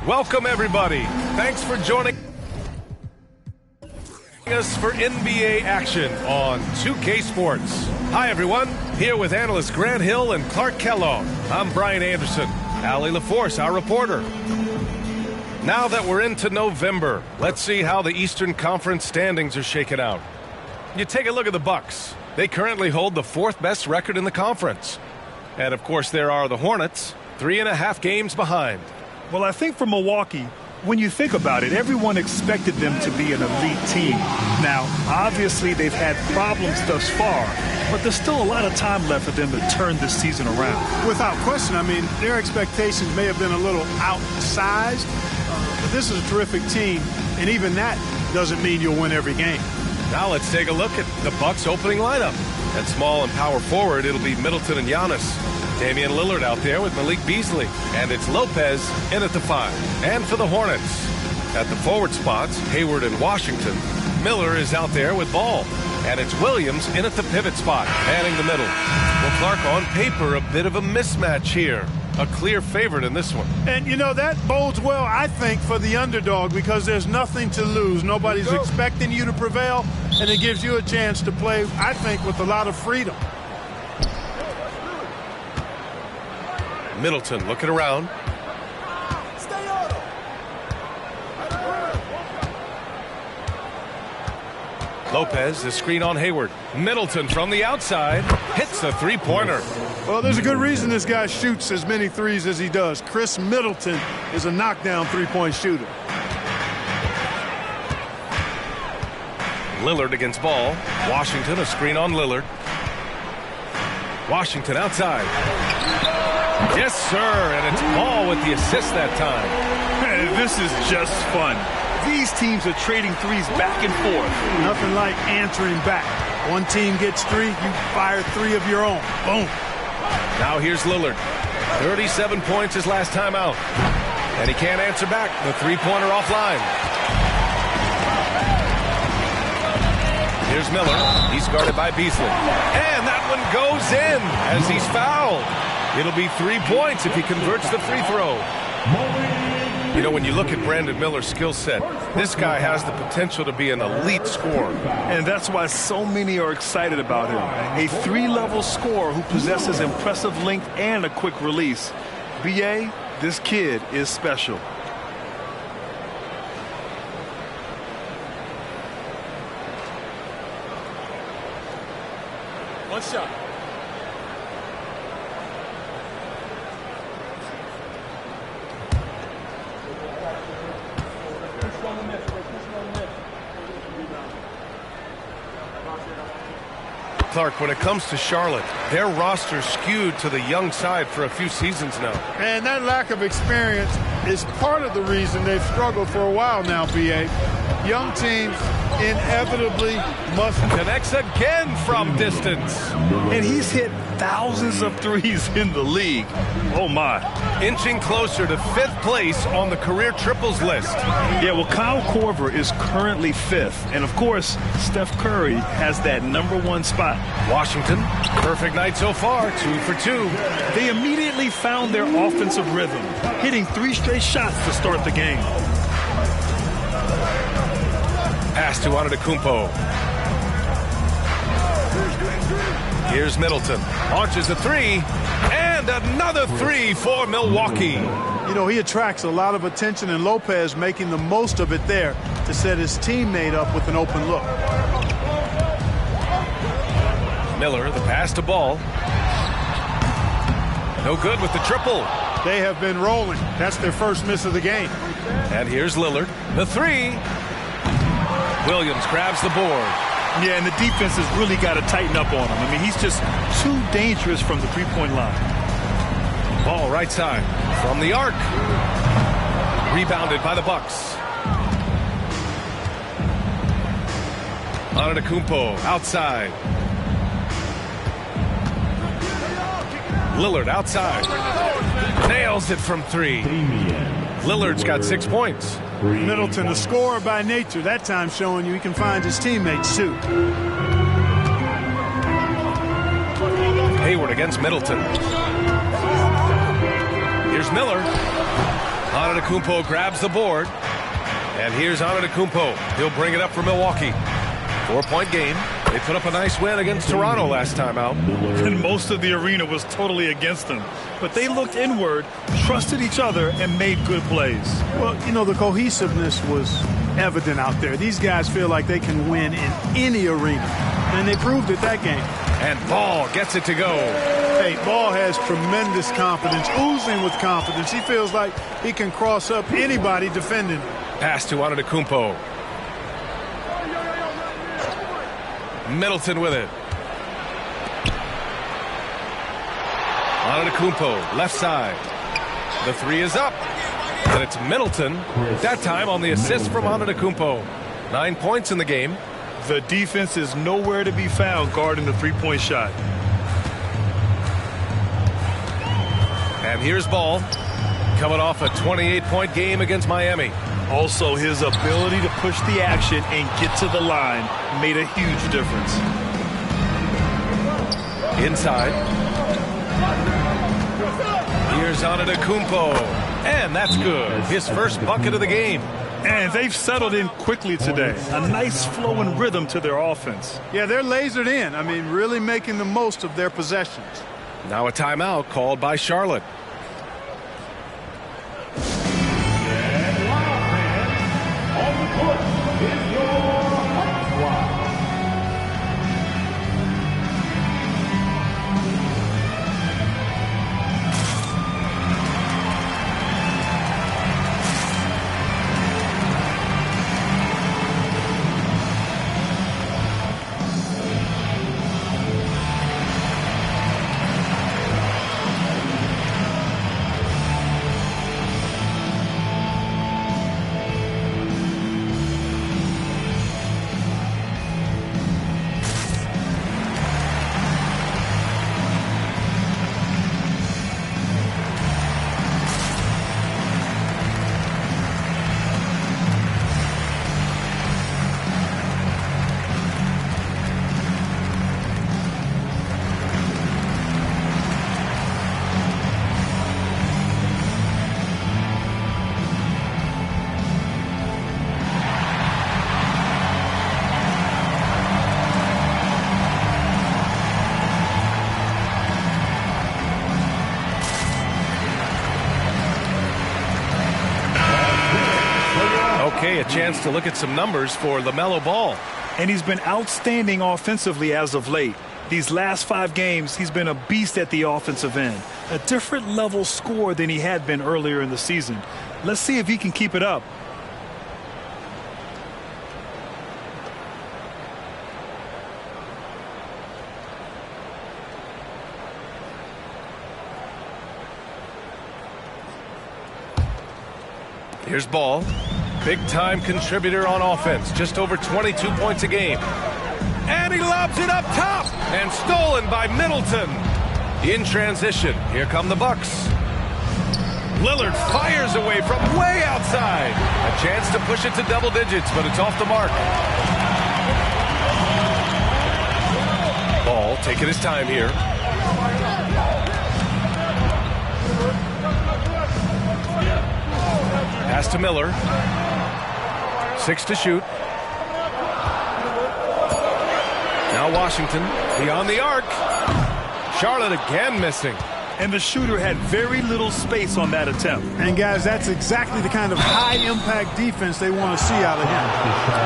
Welcome, everybody. Thanks for joining us for NBA action on 2K Sports. Hi, everyone. Here with analysts Grant Hill and Clark Kellogg. I'm Brian Anderson. Allie LaForce, our reporter. Now that we're into November, let's see how the Eastern Conference standings are shaken out. You take a look at the Bucks. They currently hold the 4th best record in the conference. And, of course, there are the Hornets, 3.5 games behind. Well, I think for Milwaukee, when you think about it, everyone expected them to be an elite team. Now, obviously, they've had problems thus far, but there's still a lot of time left for them to turn this season around. Without question, I mean, their expectations may have been a little outsized, but this is a terrific team, and even that doesn't mean you'll win every game. Now let's take a look at the Bucks' opening lineup. At small and power forward, it'll be Middleton and Giannis. Damian Lillard out there with Malik Beasley. And it's Lopez in at the 5. And for the Hornets, at the forward spots, Hayward and Washington. Miller is out there with Ball. And it's Williams in at the pivot spot, manning the middle. Well, Clark, on paper, a bit of a mismatch here. A clear favorite in this one. And, you know, that bodes well, I think, for the underdog because there's nothing to lose. Nobody's expecting you to prevail, and it gives you a chance to play, I think, with a lot of freedom. Middleton looking around. Lopez, the screen on Hayward. Middleton from the outside hits a three-pointer. Well, there's a good reason this guy shoots as many threes as he does. Chris Middleton is a knockdown three-point shooter. Lillard against Ball. Washington, a screen on Lillard. Washington outside. Yes, sir, and it's Ball with the assist that time. This is just fun. These teams are trading threes back and forth. Nothing like answering back. One team gets 3, you fire 3 of your own. Boom. Now here's Lillard. 37 points his last time out. And he can't answer back. The three-pointer offline. Here's Miller. He's guarded by Beasley. And that one goes in as he's fouled. It'll be 3 points if he converts the free throw. You know, when you look at Brandon Miller's skill set, this guy has the potential to be an elite scorer. And that's why so many are excited about him. A 3-level scorer who possesses impressive length and a quick release. B.A., this kid is special. One shot. Clark, when it comes to Charlotte, their roster skewed to the young side for a few seasons now. And that lack of experience is part of the reason they've struggled for a while now, B.A. Young teams inevitably must... Connects again from distance. And he's hit thousands of threes in the league. Oh, my. Inching closer to 5th place on the career triples list. Yeah, well, Kyle Korver is currently 5th. And, of course, Steph Curry has that #1 spot. Washington, perfect night so far, 2 for 2. They immediately found their offensive rhythm, hitting 3 straight shots to start the game. Pass to Antetokounmpo. Here's Middleton. Launches a 3. And another 3 for Milwaukee. You know, he attracts a lot of attention, and Lopez making the most of it there to set his teammate up with an open look. Miller, the pass to Ball. No good with the triple. They have been rolling. That's their first miss of the game. And here's Lillard. The 3. Williams grabs the board. Yeah, and the defense has really got to tighten up on him. I mean, he's just too dangerous from the three-point line. Ball right side from the arc. Rebounded by the Bucks. Antetokounmpo outside. Lillard outside. Nails it from 3. Lillard's got 6 points. Middleton, a scorer by nature, that time showing you he can find his teammates too. Hayward against Middleton. Here's Miller. Antetokounmpo grabs the board. And here's Antetokounmpo. He'll bring it up for Milwaukee. 4-point game. They put up a nice win against Toronto last time out. And most of the arena was totally against them. But they looked inward, trusted each other, and made good plays. Well, you know, the cohesiveness was evident out there. These guys feel like they can win in any arena. And they proved it that game. And Ball gets it to go. Hey, Ball has tremendous confidence, oozing with confidence. He feels like he can cross up anybody defending him. Pass to Antetokounmpo. Middleton with it. Antetokounmpo, left side. The three is up. And it's Middleton, that time on the assist from Antetokounmpo. 9 points in the game. The defense is nowhere to be found guarding the three-point shot. And here's Ball, coming off a 28-point game against Miami. Also, his ability to push the action and get to the line made a huge difference. Inside. Here's Antetokounmpo. And that's good. His first bucket of the game. And they've settled in quickly today. A nice flow and rhythm to their offense. Yeah, they're lasered in. I mean, really making the most of their possessions. Now a timeout called by Charlotte. Okay, a chance to look at some numbers for LaMelo Ball. And he's been outstanding offensively as of late. These last 5 games, he's been a beast at the offensive end. A different level score than he had been earlier in the season. Let's see if he can keep it up. Here's Ball. Big-time contributor on offense. Just over 22 points a game. And he lobs it up top. And stolen by Middleton. In transition, here come the Bucks. Lillard fires away from way outside. A chance to push it to double digits, but it's off the mark. Ball taking his time here. Pass to Miller. 6 to shoot. Now Washington beyond the arc. Charlotte again missing. And the shooter had very little space on that attempt. And, guys, that's exactly the kind of high-impact defense they want to see out of him.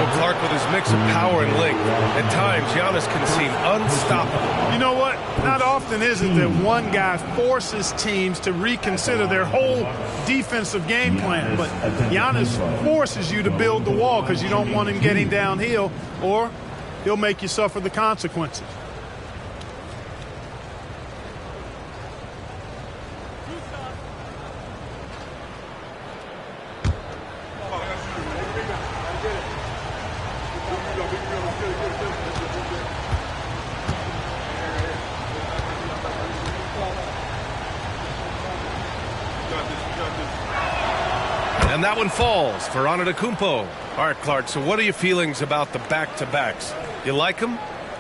Well, Clark, with his mix of power and length, at times Giannis can seem unstoppable. You know what? Not often is it that one guy forces teams to reconsider their whole defensive game plan. But Giannis forces you to build the wall because you don't want him getting downhill, or he'll make you suffer the consequences. And that one falls for Antetokounmpo. All right, Clark, so what are your feelings about the back-to-backs? You like them?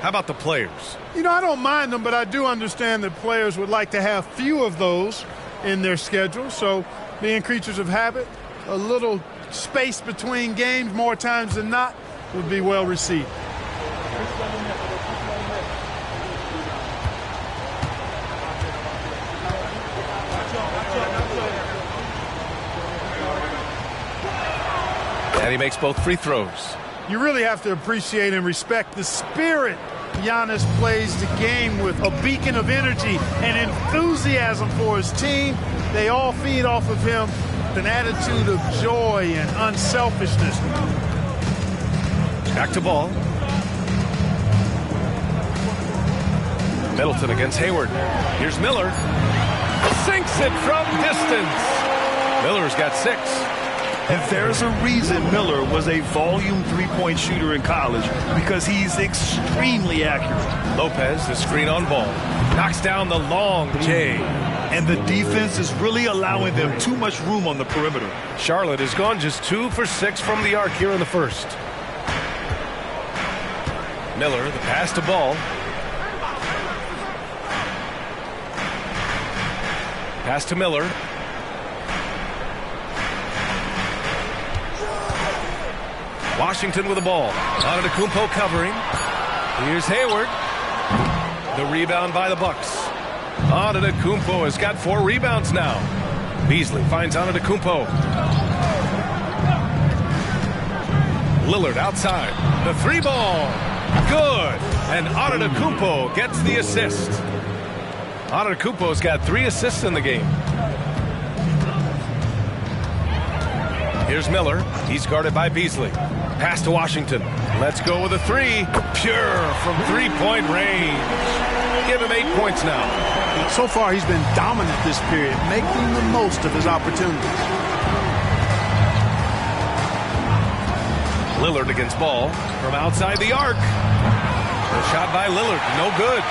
How about the players? You know, I don't mind them, but I do understand that players would like to have few of those in their schedule. So Being creatures of habit, a little space between games more times than not would be well received. And he makes both free throws. You really have to appreciate and respect the spirit Giannis plays the game with, a beacon of energy and enthusiasm for his team. They all feed off of him with an attitude of joy and unselfishness. Back to ball. Middleton against Hayward. Here's Miller. Sinks it from distance. Miller's got 6. And there's a reason Miller was a volume three-point shooter in college, because he's extremely accurate. Lopez, the screen on ball. Knocks down the long J. And the defense is really allowing them too much room on the perimeter. Charlotte has gone just 2 for 6 from the arc here in the first. Miller, the pass to ball. Pass to Miller. Washington with the ball. Antetokounmpo covering. Here's Hayward. The rebound by the Bucks. Antetokounmpo has got 4 rebounds now. Beasley finds Antetokounmpo. Lillard outside. The 3-ball. Good. And Antetokounmpo gets the assist. Antetokounmpo's got 3 assists in the game. Here's Miller. He's guarded by Beasley. Pass to Washington. Let's go with a 3. Pure from 3-point range. Give him 8 points now. So far, he's been dominant this period, making the most of his opportunities. Lillard against ball from outside the arc. The shot by Lillard, no good.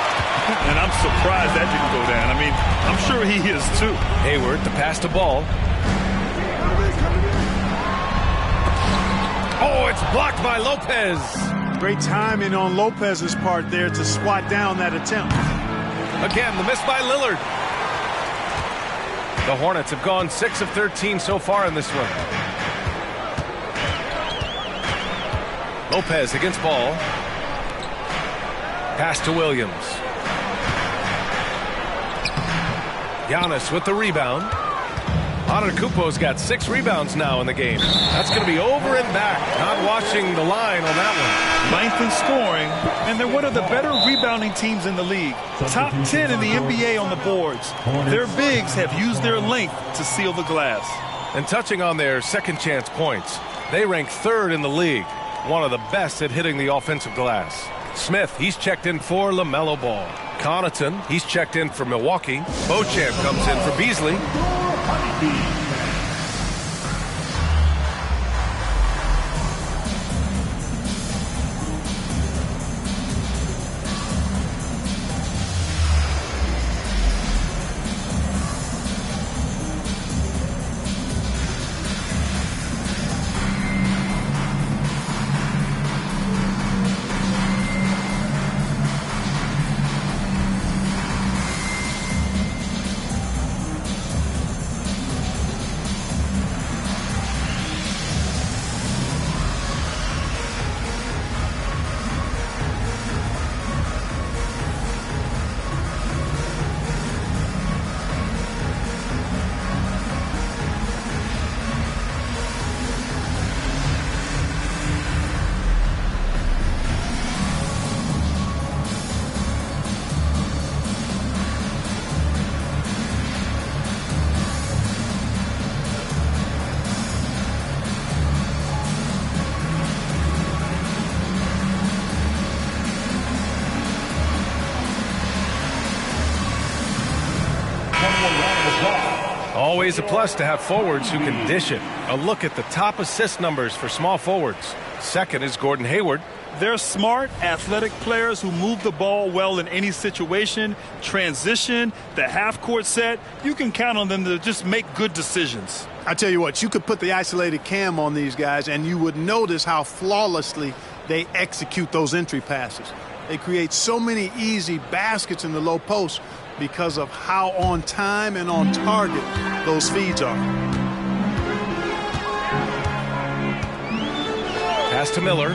And I'm surprised that didn't go down. I mean, I'm sure he is too. Hayward, the pass to ball. Oh, it's blocked by Lopez. Great timing on Lopez's part there to swat down that attempt. Again, the miss by Lillard. The Hornets have gone 6 of 13 so far in this one. Lopez against ball. Pass to Williams. Giannis with the rebound. Antetokounmpo's got 6 rebounds now in the game. That's going to be over and back. Not watching the line on that one. 9th in scoring, and they're one of the better rebounding teams in the league. Top 10 in the NBA on the boards. Their bigs have used their length to seal the glass. And touching on their second chance points, they rank 3rd in the league. One of the best at hitting the offensive glass. Smith, he's checked in for LaMelo Ball. Connaughton, he's checked in for Milwaukee. Beauchamp comes in for Beasley. Always a plus to have forwards who can dish it. A look at the top assist numbers for small forwards. Second is Gordon Hayward. They're smart, athletic players who move the ball well in any situation. Transition, the half-court set, you can count on them to just make good decisions. I tell you what, you could put the isolated cam on these guys and you would notice how flawlessly they execute those entry passes. They create so many easy baskets in the low post because of how on time and on target those feeds are. Pass to Miller.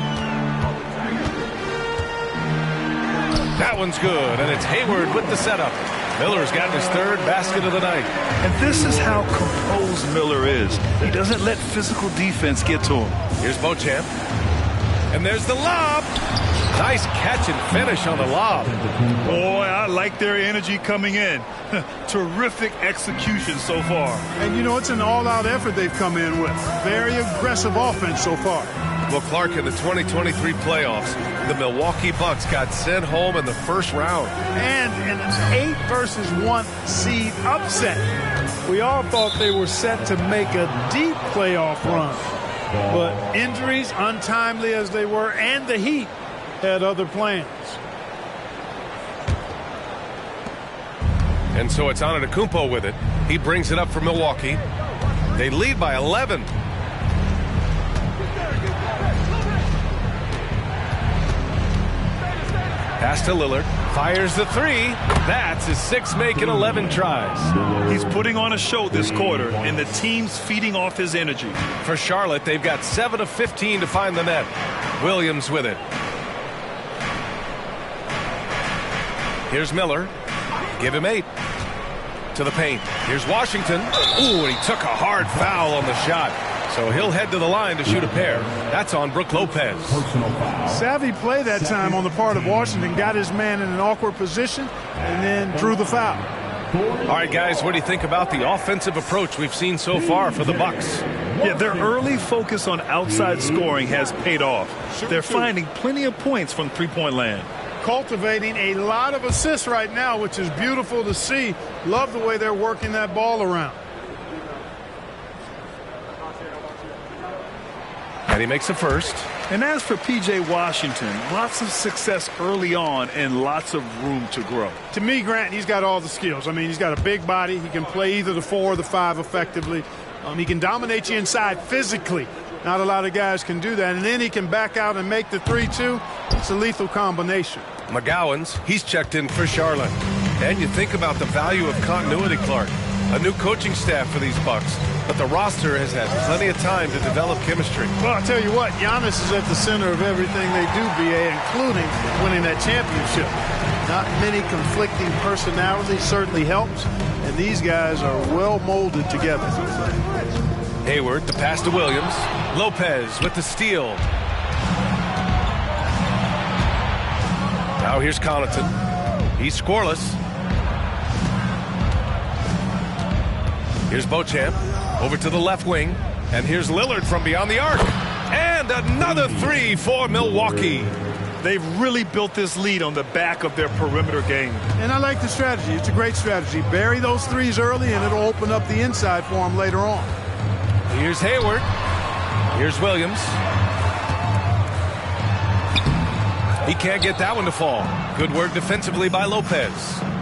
That one's good, and it's Hayward with the setup. Miller's got his third basket of the night. And this is how composed Miller is. He doesn't let physical defense get to him. Here's Beauchamp. And there's the lob. Nice catch and finish on the lob. Boy, I like their energy coming in. Terrific execution so far. And, you know, it's an all-out effort they've come in with. Very aggressive offense so far. Well, Clark, in the 2023 playoffs, the Milwaukee Bucks got sent home in the first round. And in an 8-1 seed upset. We all thought they were set to make a deep playoff run. But injuries, untimely as they were, and the Heat had other plans. And so it's Antetokounmpo with it. He brings it up for Milwaukee. They lead by 11. Pass to Lillard. Fires the three. That's his sixth make in 11 tries. He's putting on a show this quarter, and the team's feeding off his energy. For Charlotte, they've got 7 of 15 to find the net. Williams with it. Here's Miller. Give him 8. To the paint. Here's Washington. Ooh, and he took a hard foul on the shot. So he'll head to the line to shoot a pair. That's on Brook Lopez. Savvy play that time on the part of Washington. Got his man in an awkward position and then drew the foul. All right, guys, what do you think about the offensive approach we've seen so far for the Bucks? Yeah, their early focus on outside scoring has paid off. They're finding plenty of points from three-point land. Cultivating a lot of assists right now, which is beautiful to see. Love the way they're working that ball around. And he makes the first. And as for P.J. Washington, lots of success early on and lots of room to grow. To me, Grant, he's got all the skills. I mean, he's got a big body. He can play either the 4 or the 5 effectively. He can dominate you inside physically. Not a lot of guys can do that. And then he can back out and make the 3 too. It's a lethal combination. McGowan's, he's checked in for Charlotte. And you think about the value of continuity, Clark. A new coaching staff for these Bucks, but the roster has had plenty of time to develop chemistry. Well, I'll tell you what, Giannis is at the center of everything they do, B.A., including winning that championship. Not many conflicting personalities certainly helps, and these guys are well molded together. Hayward, the pass to Williams. Lopez with the steal. Now here's Connaughton. He's scoreless. Here's Beauchamp over to the left wing. And here's Lillard from beyond the arc. And another 3 for Milwaukee. They've really built this lead on the back of their perimeter game. And I like the strategy. It's a great strategy. Bury those threes early, and it'll open up the inside for them later on. Here's Hayward. Here's Williams. He can't get that one to fall. Good work defensively by Lopez.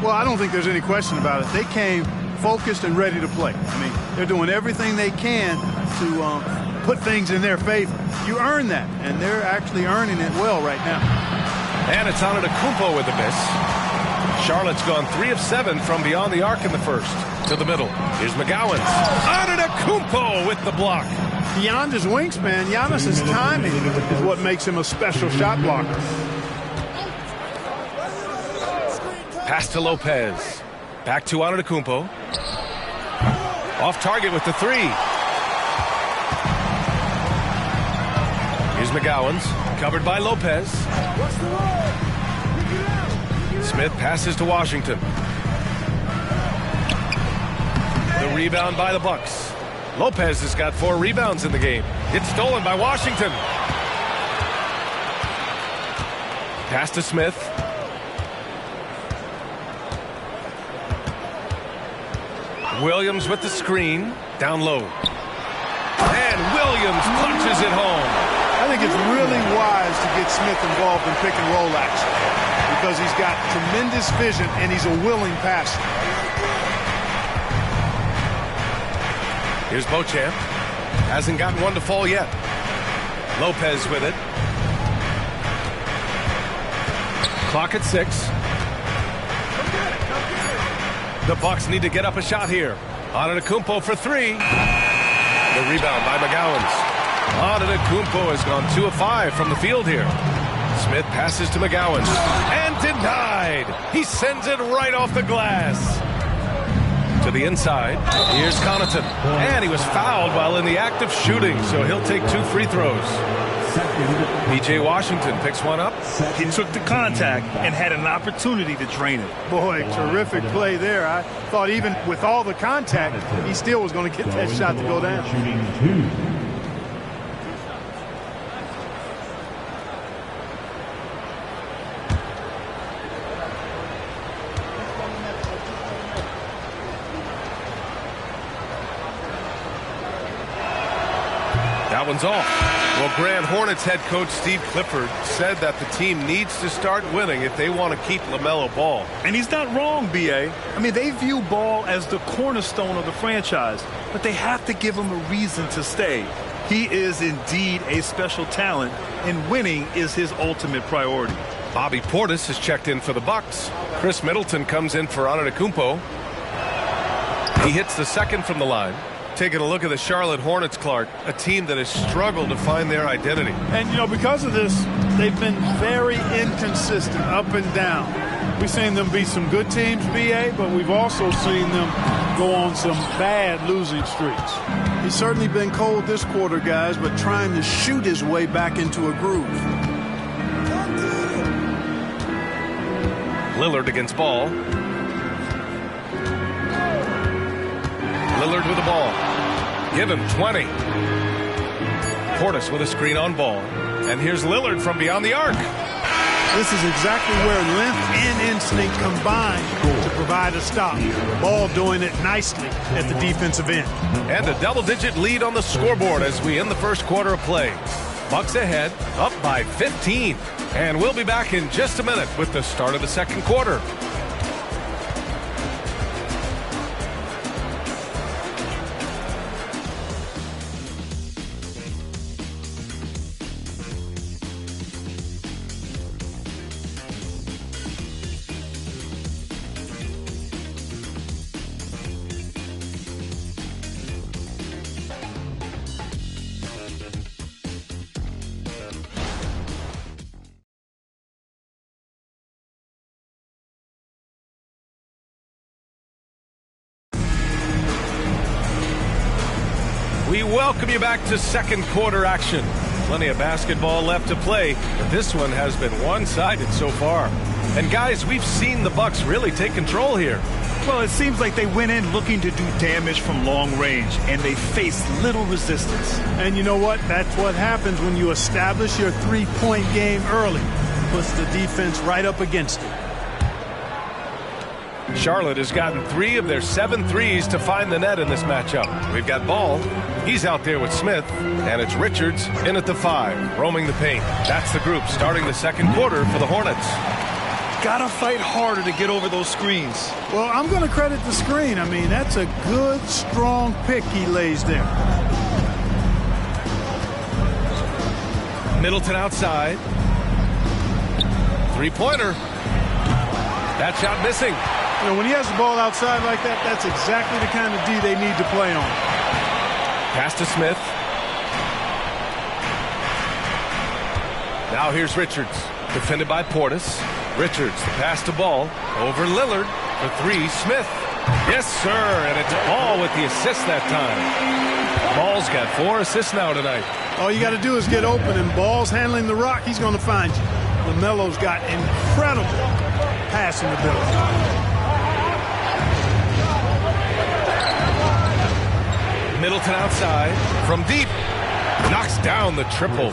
Well, I don't think there's any question about it. They came focused and ready to play. I mean, they're doing everything they can to put things in their favor. You earn that, and they're actually earning it well right now. And it's Antetokounmpo with the miss. Charlotte's gone 3 of 7 from beyond the arc in the first. To the middle. Here's McGowan's. Antetokounmpo with the block. Beyond his wingspan, Giannis's timing is what makes him a special shot blocker. Pass to Lopez. Back to Antetokounmpo. Off target with the 3. Here's McGowan's. Covered by Lopez. Smith passes to Washington. The rebound by the Bucks. Lopez has got 4 rebounds in the game. It's stolen by Washington. Pass to Smith. Williams with the screen. Down low. And Williams punches it home. I think it's really wise to get Smith involved in pick and roll action because he's got tremendous vision and he's a willing passer. Here's Beauchamp. Hasn't gotten one to fall yet. Lopez with it. Clock at 6. The Bucks need to get up a shot here. Antetokounmpo for 3. The rebound by McGowan's. Antetokounmpo has gone 2 of 5 from the field here. Smith passes to McGowan and denied. He sends it right off the glass. To the inside. Here's Connaughton. And he was fouled while in the act of shooting, so he'll take 2 free throws. P.J. Washington picks one up. He took the contact and had an opportunity to drain it. Boy, terrific play there. I thought even with all the contact, he still was going to get that shot to go down. That one's off. Well, Grand Hornets head coach Steve Clifford said that the team needs to start winning if they want to keep LaMelo Ball. And he's not wrong, B.A. I mean, they view Ball as the cornerstone of the franchise, but they have to give him a reason to stay. He is indeed a special talent, and winning is his ultimate priority. Bobby Portis has checked in for the Bucks. Chris Middleton comes in for Antetokounmpo. He hits the second from the line. Taking a look at the Charlotte Hornets, Clark, a team that has struggled to find their identity. And, you know, because of this, they've been very inconsistent, up and down. We've seen them beat some good teams, B.A., but we've also seen them go on some bad losing streaks. He's certainly been cold this quarter, guys, but trying to shoot his way back into a groove. Lillard against Ball. Lillard with the ball. Give him 20. Portis with a screen on Ball. And here's Lillard from beyond the arc. This is exactly where length and instinct combine to provide a stop. Ball doing it nicely at the defensive end. And a double-digit lead on the scoreboard as we end the first quarter of play. Bucks ahead, up by 15. And we'll be back in just a minute with the start of the second quarter. We welcome you back to second quarter action. Plenty of basketball left to play, but this one has been one-sided so far. And guys, we've seen the Bucks really take control here. Well, it seems like they went in looking to do damage from long range, and they faced little resistance. And you know what? That's what happens when you establish your three-point game early. Puts the defense right up against it. Charlotte has gotten 3 of their 7 threes to find the net in this matchup. We've got Ball. He's out there with Smith. And it's Richards in at the 5, roaming the paint. That's the group starting the second quarter for the Hornets. Gotta fight harder to get over those screens. Well, I'm going to credit the screen. I mean, that's a good, strong pick he lays there. Middleton outside. Three-pointer. That shot missing. You know, when he has the ball outside like that, that's exactly the kind of D they need to play on. Pass to Smith. Now here's Richards, defended by Portis. Richards, the pass to Ball, over Lillard, for 3, Smith. Yes, sir, and it's Ball with the assist that time. Ball's got 4 assists now tonight. All you got to do is get open, and Ball's handling the rock. He's going to find you. LaMelo's got incredible passing ability. Middleton outside from deep. Knocks down the triple.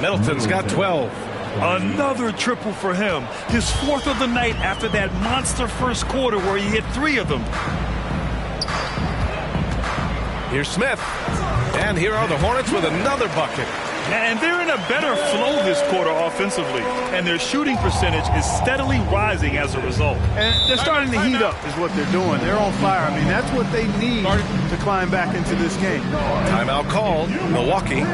Middleton's got 12. Another triple for him. His 4th of the night after that monster first quarter where he hit 3 of them. Here's Smith. And here are the Hornets with another bucket. And they're in a better flow this quarter offensively. And their shooting percentage is steadily rising as a result. And they're starting to heat up is what they're doing. They're on fire. I mean, that's what they need to climb back into this game. Timeout called. Milwaukee.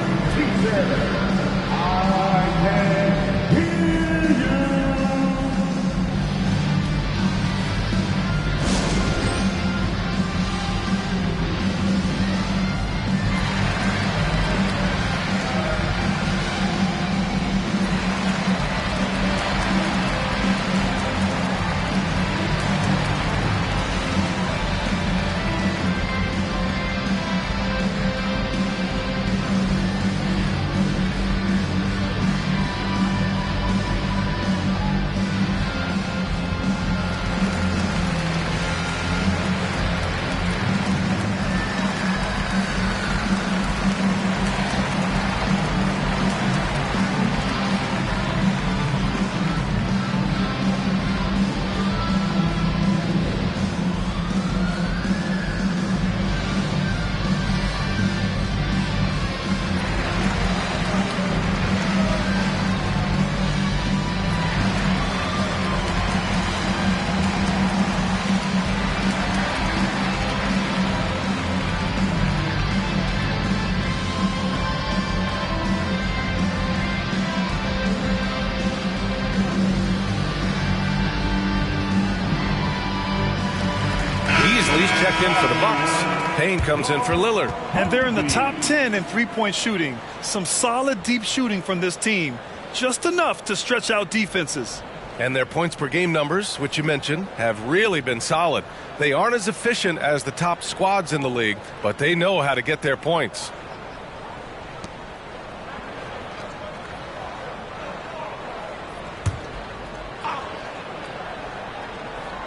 checked in for the Bucks. Payne comes in for Lillard. And they're in the top 10 in three-point shooting. Some solid deep shooting from this team. Just enough to stretch out defenses. And their points per game numbers, which you mentioned, have really been solid. They aren't as efficient as the top squads in the league, but they know how to get their points.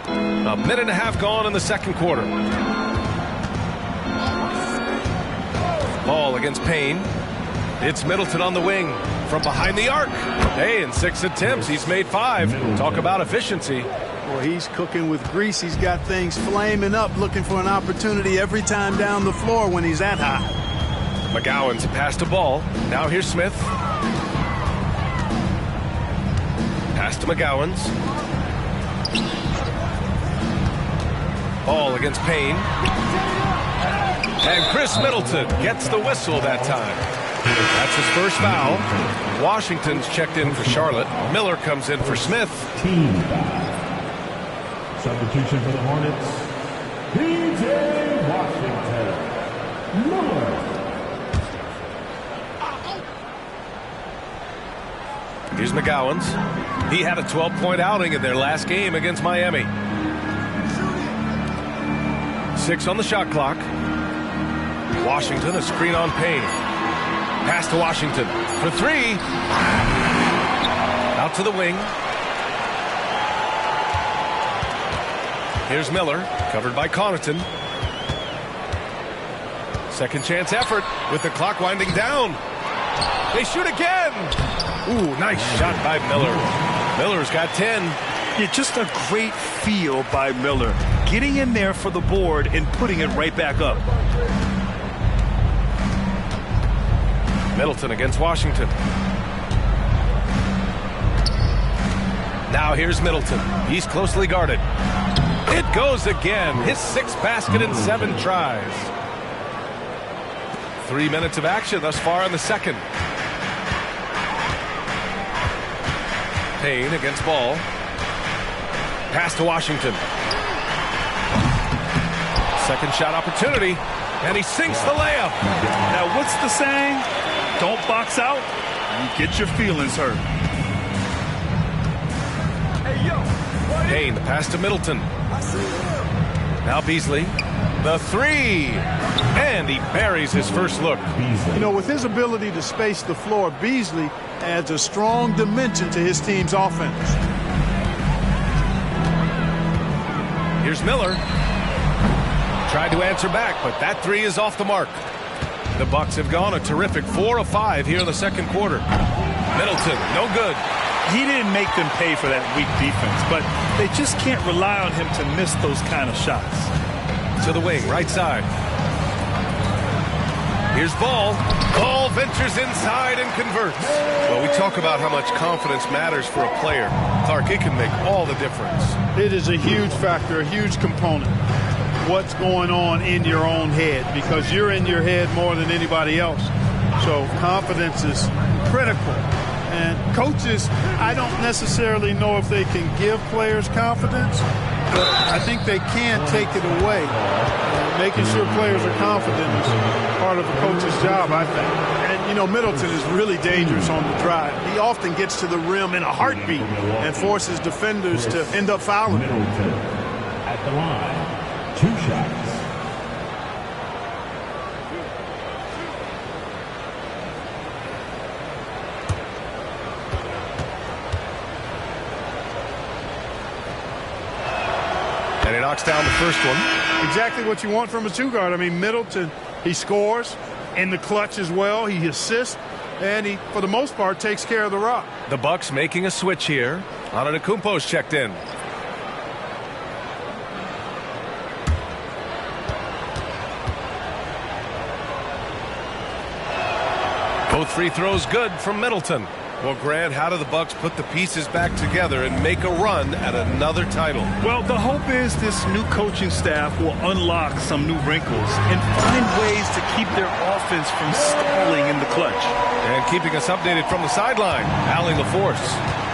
A minute and a half gone in the second quarter. Ball against Payne. It's Middleton on the wing from behind the arc. Hey, in 6 attempts, he's made 5. Talk about efficiency. Well, he's cooking with grease. He's got things flaming up, looking for an opportunity every time down the floor when he's that high. McGowan's passed a ball. Now here's Smith. Pass to McGowan's. Ball against Payne. And Chris Middleton gets the whistle that time. That's his first foul. Washington's checked in for Charlotte. Miller comes in for Smith. Team foul. Substitution for the Hornets. P.J. Washington. Miller. Here's McGowan's. He had a 12-point outing in their last game against Miami. 6 on the shot clock. Washington, a screen on Payne. Pass to Washington for 3. Out to the wing. Here's Miller, covered by Connaughton. Second chance effort with the clock winding down. They shoot again. Ooh, nice shot by Miller. Miller's got 10. Yeah, just a great feel by Miller. Getting in there for the board and putting it right back up. Middleton against Washington. Now here's Middleton. He's closely guarded. It goes again. His 6th basket in 7 tries. 3 minutes of action thus far in the second. Payne against Ball. Pass to Washington. Second shot opportunity. And he sinks the layup. Now, what's the saying? Don't box out. You get your feelings hurt. Payne, the pass to Middleton. Now Beasley. The 3. And he buries his first look. You know, with his ability to space the floor, Beasley adds a strong dimension to his team's offense. Here's Miller. Tried to answer back, but that 3 is off the mark. The Bucks have gone a terrific 4 of 5 here in the second quarter. Middleton, no good. He didn't make them pay for that weak defense, but they just can't rely on him to miss those kind of shots. To the wing, right side. Here's Ball. Ball ventures inside and converts. Well, we talk about how much confidence matters for a player. Clark, it can make all the difference. It is a huge factor, a huge component. What's going on in your own head, because you're in your head more than anybody else. So confidence is critical. And coaches, I don't necessarily know if they can give players confidence, but I think they can take it away. Making sure players are confident is part of a coach's job, I think. And, you know, Middleton is really dangerous on the drive. He often gets to the rim in a heartbeat and forces defenders to end up fouling him. At the line, 2 shots. And he knocks down the first one. Exactly what you want from a 2-guard. I mean, Middleton, he scores in the clutch as well. He assists, and he, for the most part, takes care of the rock. The Bucks making a switch here. Antetokounmpo's checked in. Both free throws good from Middleton. Well, Grant, how do the Bucks put the pieces back together and make a run at another title? Well, the hope is this new coaching staff will unlock some new wrinkles and find ways to keep their offense from stalling in the clutch. And keeping us updated from the sideline, Allie LaForce.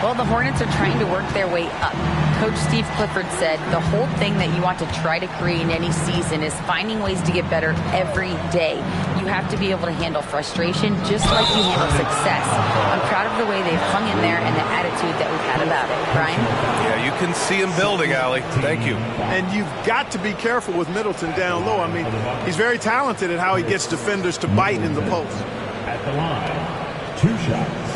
Well, the Hornets are trying to work their way up. Coach Steve Clifford said the whole thing that you want to try to create in any season is finding ways to get better every day. You have to be able to handle frustration just like you handle success. I'm proud of the way they've hung in there and the attitude that we've had about it. Brian? Yeah, you can see him building, Allie. Thank you. And you've got to be careful with Middleton down low. I mean, he's very talented at how he gets defenders to bite in the post. At the line, 2 shots.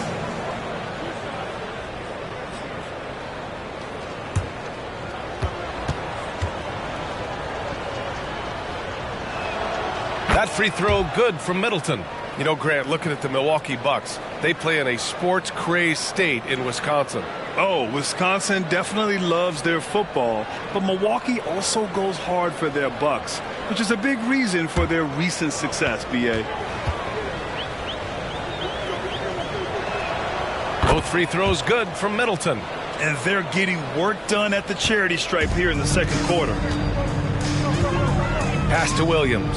That free throw good from Middleton. You know, Grant, looking at the Milwaukee Bucks, they play in a sports-crazed state in Wisconsin. Oh, Wisconsin definitely loves their football, but Milwaukee also goes hard for their Bucks, which is a big reason for their recent success, B.A. Both free throws good from Middleton. And they're getting work done at the charity stripe here in the second quarter. Pass to Williams.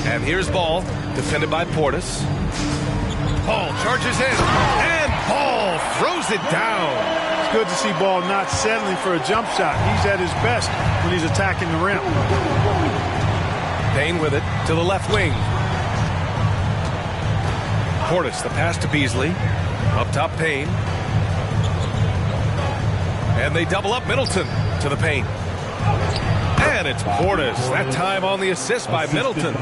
And here's Ball, defended by Portis. Ball charges in, and Ball throws it down. It's good to see Ball not settling for a jump shot. He's at his best when he's attacking the rim. Payne with it to the left wing. Portis, the pass to Beasley. Up top, Payne. And they double up Middleton to the paint. And it's Portis. That time on the assist by Middleton.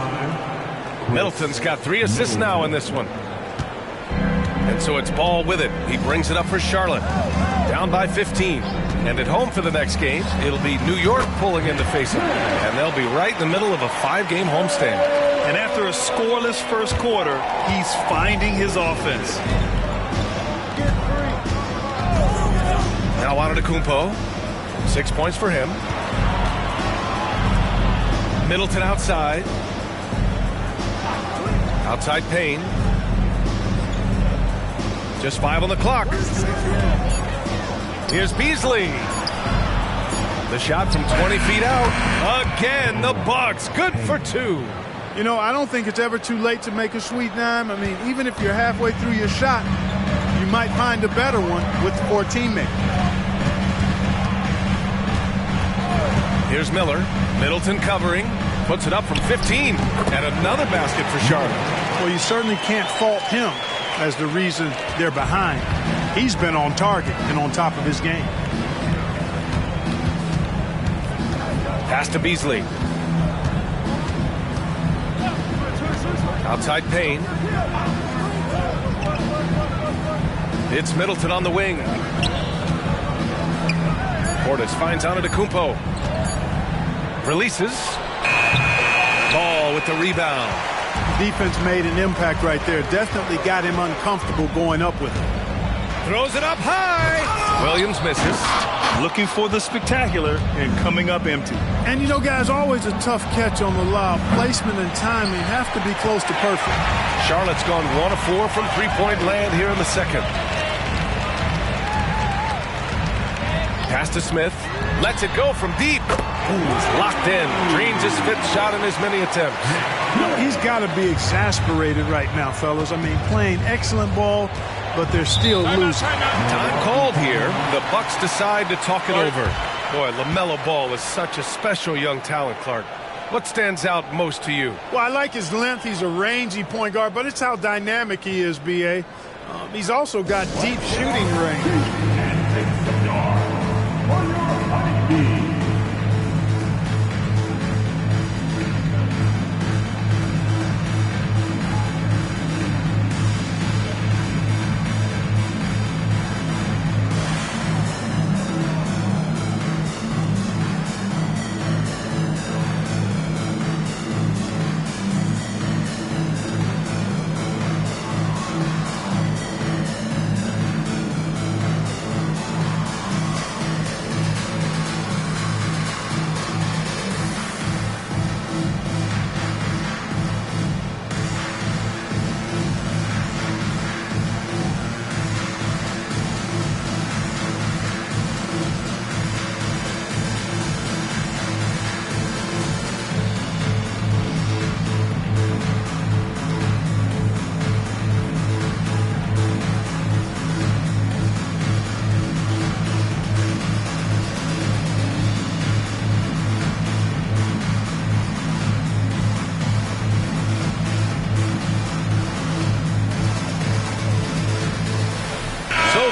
Middleton's got 3 assists now in this one. And so it's Ball with it. He brings it up for Charlotte. Down by 15. And at home for the next game, it'll be New York pulling in to face them. And they'll be right in the middle of a 5-game homestand. And after a scoreless first quarter, he's finding his offense. Now Antetokounmpo. 6 points for him. Middleton outside. Outside Payne. Just 5 on the clock. Here's Beasley. The shot from 20 feet out. Again, the Bucks. Good for 2. You know, I don't think it's ever too late to make a sweet dime. I mean, even if you're halfway through your shot, you might find a better one with 4 teammates. Here's Miller. Middleton covering. Puts it up from 15. And another basket for Charlotte. Well, you certainly can't fault him as the reason they're behind. He's been on target and on top of his game. Pass to Beasley. Outside Payne. It's Middleton on the wing. Portis finds Antetokounmpo. Releases. Ball with the rebound. Defense made an impact right there. Definitely got him uncomfortable going up with it. Throws it up high. Williams misses. Looking for the spectacular and coming up empty. And you know, guys, always a tough catch on the lob. Placement and timing have to be close to perfect. Charlotte's gone 1 of 4 from three-point land here in the second. Pass to Smith. Lets it go from deep. Ooh, locked in. Drains his 5th shot in as many attempts. You know, he's got to be exasperated right now, fellas. I mean, playing excellent ball, but they're still losing. Time called here. The Bucks decide to talk it over. Boy, LaMelo Ball is such a special young talent, Clark. What stands out most to you? Well, I like his length. He's a rangy point guard, but it's how dynamic he is, B.A. He's also got deep shooting range.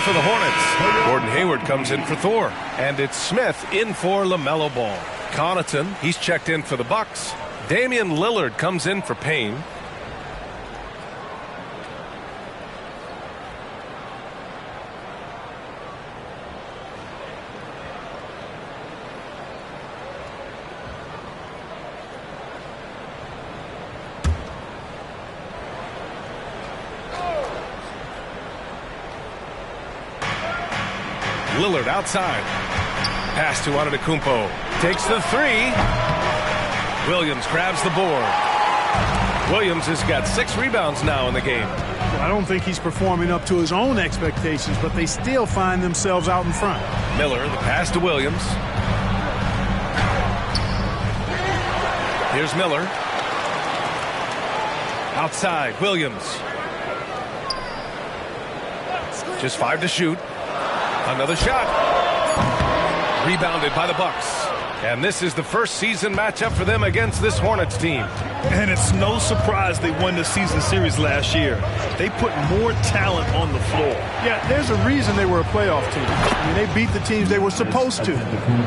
for the Hornets. Gordon Hayward comes in for Thor. And it's Smith in for LaMelo Ball. Connaughton, he's checked in for the Bucks. Damian Lillard comes in for Payne. Lillard outside. Pass to Antetokounmpo. Takes the three. Williams grabs the board. Williams has got 6 rebounds now in the game. Well, I don't think he's performing up to his own expectations, but they still find themselves out in front. Miller, the pass to Williams. Here's Miller. Outside, Williams. Just 5 to shoot. Another shot. Rebounded by the Bucks. And this is the first season matchup for them against this Hornets team. And it's no surprise they won the season series last year. They put more talent on the floor. Yeah, there's a reason they were a playoff team. I mean, they beat the teams they were supposed to.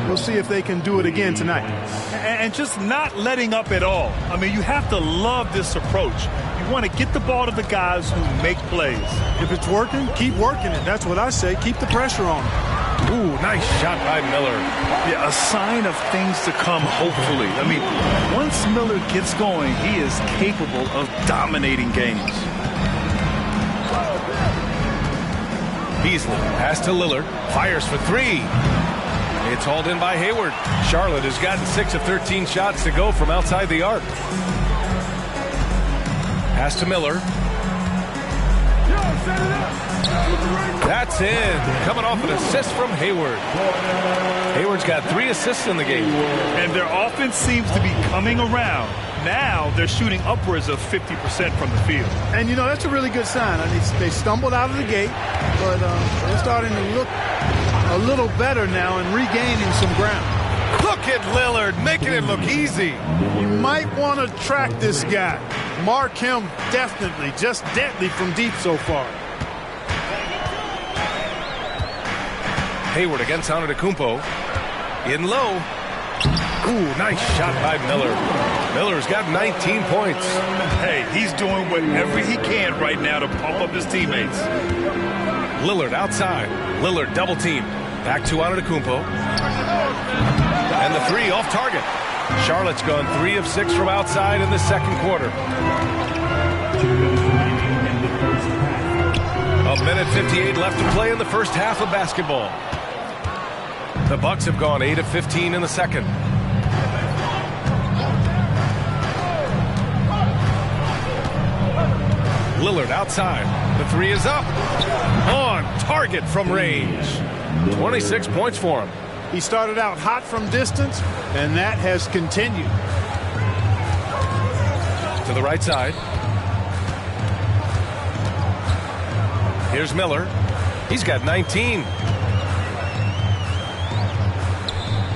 We'll see if they can do it again tonight. And just not letting up at all. I mean, you have to love this approach. You want to get the ball to the guys who make plays. If it's working, keep working it. That's what I say. Keep the pressure on them. Ooh, nice shot by Miller. Yeah, a sign of things to come, hopefully. I mean, once Miller gets going, he is capable of dominating games. Beasley, pass to Lillard, fires for 3. It's hauled in by Hayward. Charlotte has gotten 6 of 13 shots to go from outside the arc. Pass to Miller. That's in. Coming off an assist from Hayward. Hayward's got 3 assists in the game. And their offense seems to be coming around. Now they're shooting upwards of 50% from the field. And, you know, that's a really good sign. I mean, they stumbled out of the gate, but they're starting to look a little better now and regaining some ground. Look at Lillard making it look easy. You might want to track this guy. Mark him definitely, just deadly from deep so far. Hayward against Antetokounmpo. In low. Ooh, nice shot by Miller. Miller's got 19 points. Hey, he's doing whatever he can right now to pump up his teammates. Lillard outside. Lillard double team. Back to Antetokounmpo. And the 3 off target. Charlotte's gone 3 of 6 from outside in the second quarter. A minute 58 left to play in the first half of basketball. The Bucks have gone 8 of 15 in the second. Lillard outside. The 3 is up. On target from range. 26 points for him. He started out hot from distance, and that has continued. To the right side. Here's Miller. He's got 19.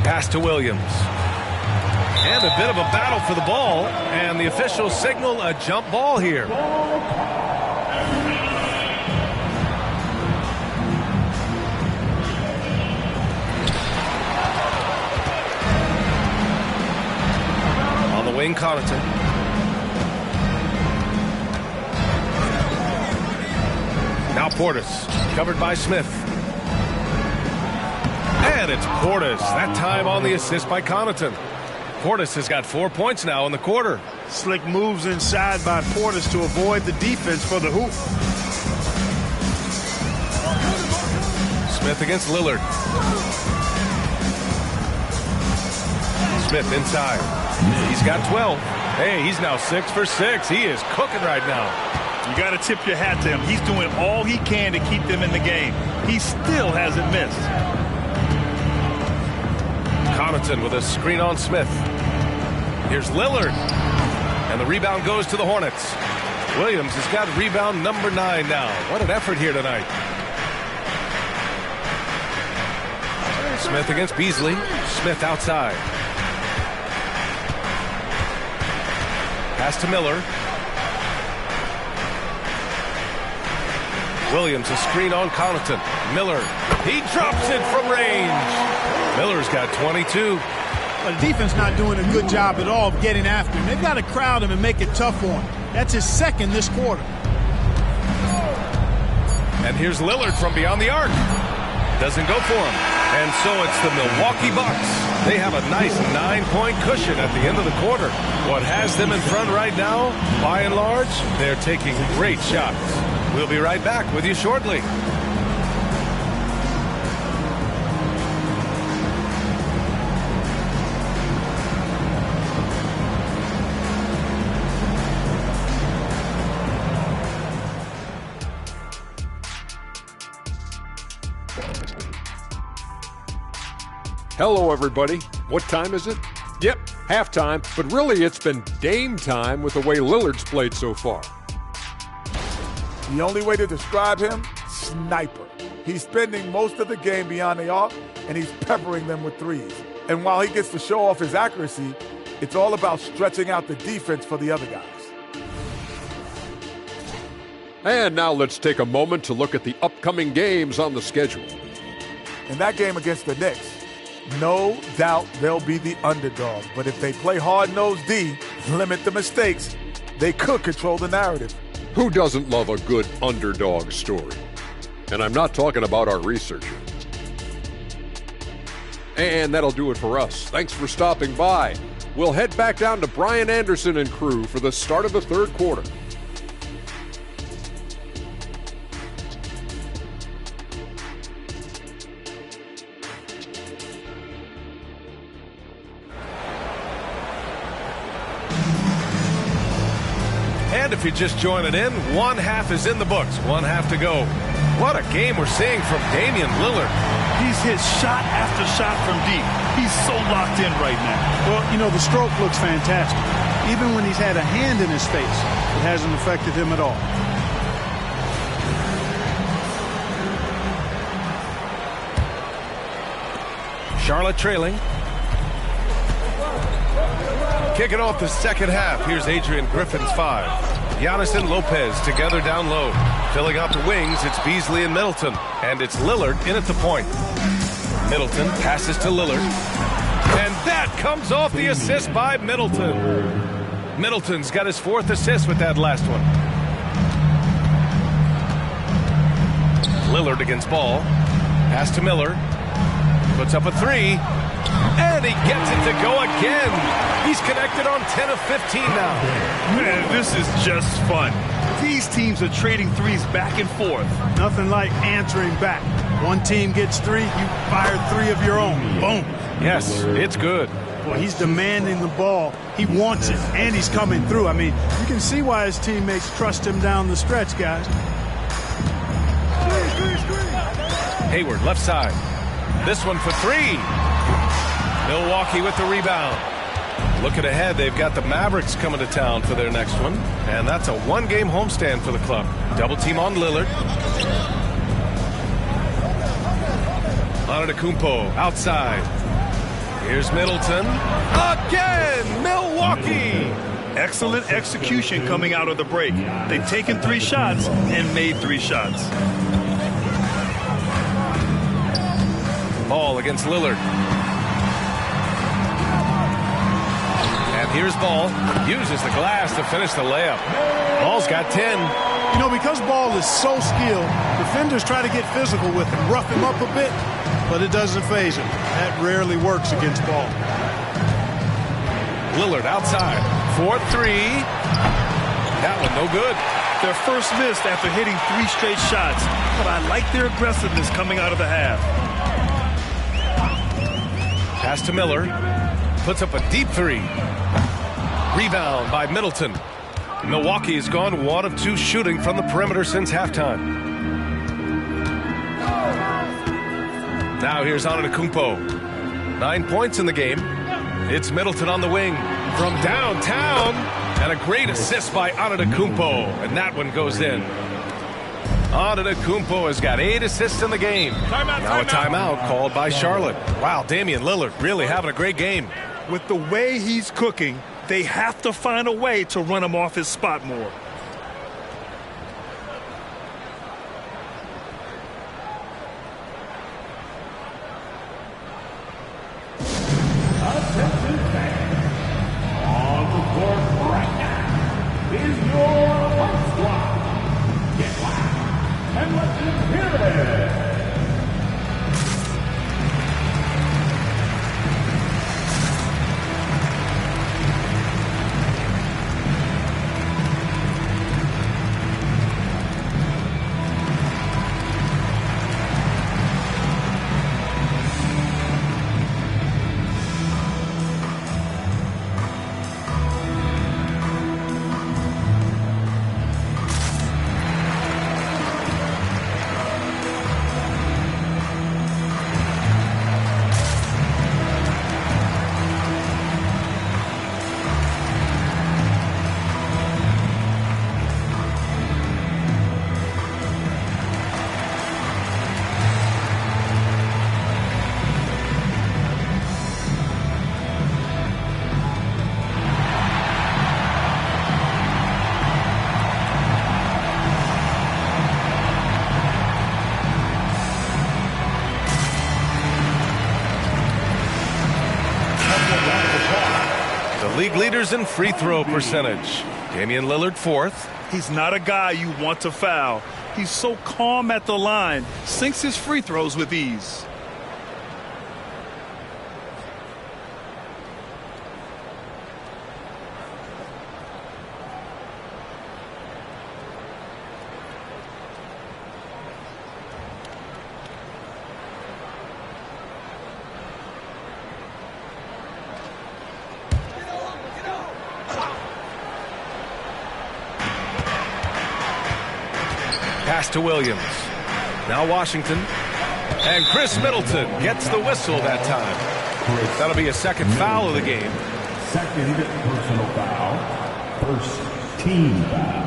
Pass to Williams. And a bit of a battle for the ball, and the officials signal a jump ball here. Wayne Connaughton. Now Portis, covered by Smith. And it's Portis, that time on the assist by Connaughton. Portis has got 4 points now in the quarter. Slick moves inside by Portis to avoid the defense for the hoop. Smith against Lillard. Smith inside. He's got 12. Hey, he's now 6 for 6. He is cooking right now. You got to tip your hat to him. He's doing all he can to keep them in the game. He still hasn't missed. Connaughton with a screen on Smith. Here's Lillard. And the rebound goes to the Hornets. Williams has got rebound number 9 now. What an effort here tonight. Smith against Beasley. Smith outside. Pass to Miller. Williams a screen on Connaughton. Miller, he drops it from range. Miller's got 22. The defense not doing a good job at all of getting after him. They've got to crowd him and make it tough for him. That's his second this quarter. And here's Lillard from beyond the arc. Doesn't go for him. And so it's the Milwaukee Bucks. They have a nice 9-point cushion at the end of the quarter. What has them in front right now, by and large, they're taking great shots. We'll be right back with you shortly. Hello, everybody. What time is it? Yep, halftime, but really it's been Dame time with the way Lillard's played so far. The only way to describe him? Sniper. He's spending most of the game beyond the arc, and he's peppering them with threes. And while he gets to show off his accuracy, it's all about stretching out the defense for the other guys. And now let's take a moment to look at the upcoming games on the schedule. In that game against the Knicks, no doubt they'll be the underdog. But if they play hard-nosed D, limit the mistakes, they could control the narrative. Who doesn't love a good underdog story? And I'm not talking about our researcher. And that'll do it for us. Thanks for stopping by. We'll head back down to Brian Anderson and crew for the start of the third quarter. And if you're just joining in, one half is in the books, one half to go. What a game we're seeing from Damian Lillard. He's hit shot after shot from deep. He's so locked in right now. Well, you know, the stroke looks fantastic. Even when he's had a hand in his face, it hasn't affected him at all. Charlotte trailing. Kicking off the second half. Here's Adrian Griffin's 5. Giannis and Lopez together down low. Filling out the wings, it's Beasley and Middleton. And it's Lillard in at the point. Middleton passes to Lillard. And that comes off the assist by Middleton. Middleton's got his 4th assist with that last one. Lillard against Ball. Pass to Miller. Puts up a 3. And he gets it to go again. He's connected on 10 of 15 now. Man, this is just fun. These teams are trading threes back and forth. Nothing like answering back. One team gets 3, you fire 3 of your own. Boom. Yes, it's good. Well, he's demanding the ball. He wants it, and he's coming through. I mean, you can see why his teammates trust him down the stretch, guys. Hayward, left side. This one for 3. Milwaukee with the rebound. Looking ahead, they've got the Mavericks coming to town for their next one. And that's a 1-game homestand for the club. Double team on Lillard. Antetokounmpo outside. Here's Middleton. Again, Milwaukee. Excellent execution coming out of the break. They've taken 3 shots and made 3 shots. Ball against Lillard. And here's Ball. Uses the glass to finish the layup. Ball's got 10. You know, because Ball is so skilled, defenders try to get physical with him, rough him up a bit, but it doesn't faze him. That rarely works against Ball. Lillard outside. 4-3. That one no good. Their first miss after hitting 3 straight shots, but I like their aggressiveness coming out of the half. Pass to Miller. Puts up a deep 3. Rebound by Middleton. Milwaukee has gone 1 of 2 shooting from the perimeter since halftime. Now here's Antetokounmpo. 9 points in the game. It's Middleton on the wing from downtown. And a great assist by Antetokounmpo. And that one goes in. Antetokounmpo has got 8 assists in the game. Now a timeout called by Charlotte. Wow, Damian Lillard really having a great game. With the way he's cooking, they have to find a way to run him off his spot more. League leaders in free throw percentage. Damian Lillard, fourth. He's not a guy you want to foul. He's so calm at the line, sinks his free throws with ease. Pass to Williams. Now Washington. And Chris Middleton gets the whistle that time. That'll be a second foul of the game. Second personal foul. First team foul.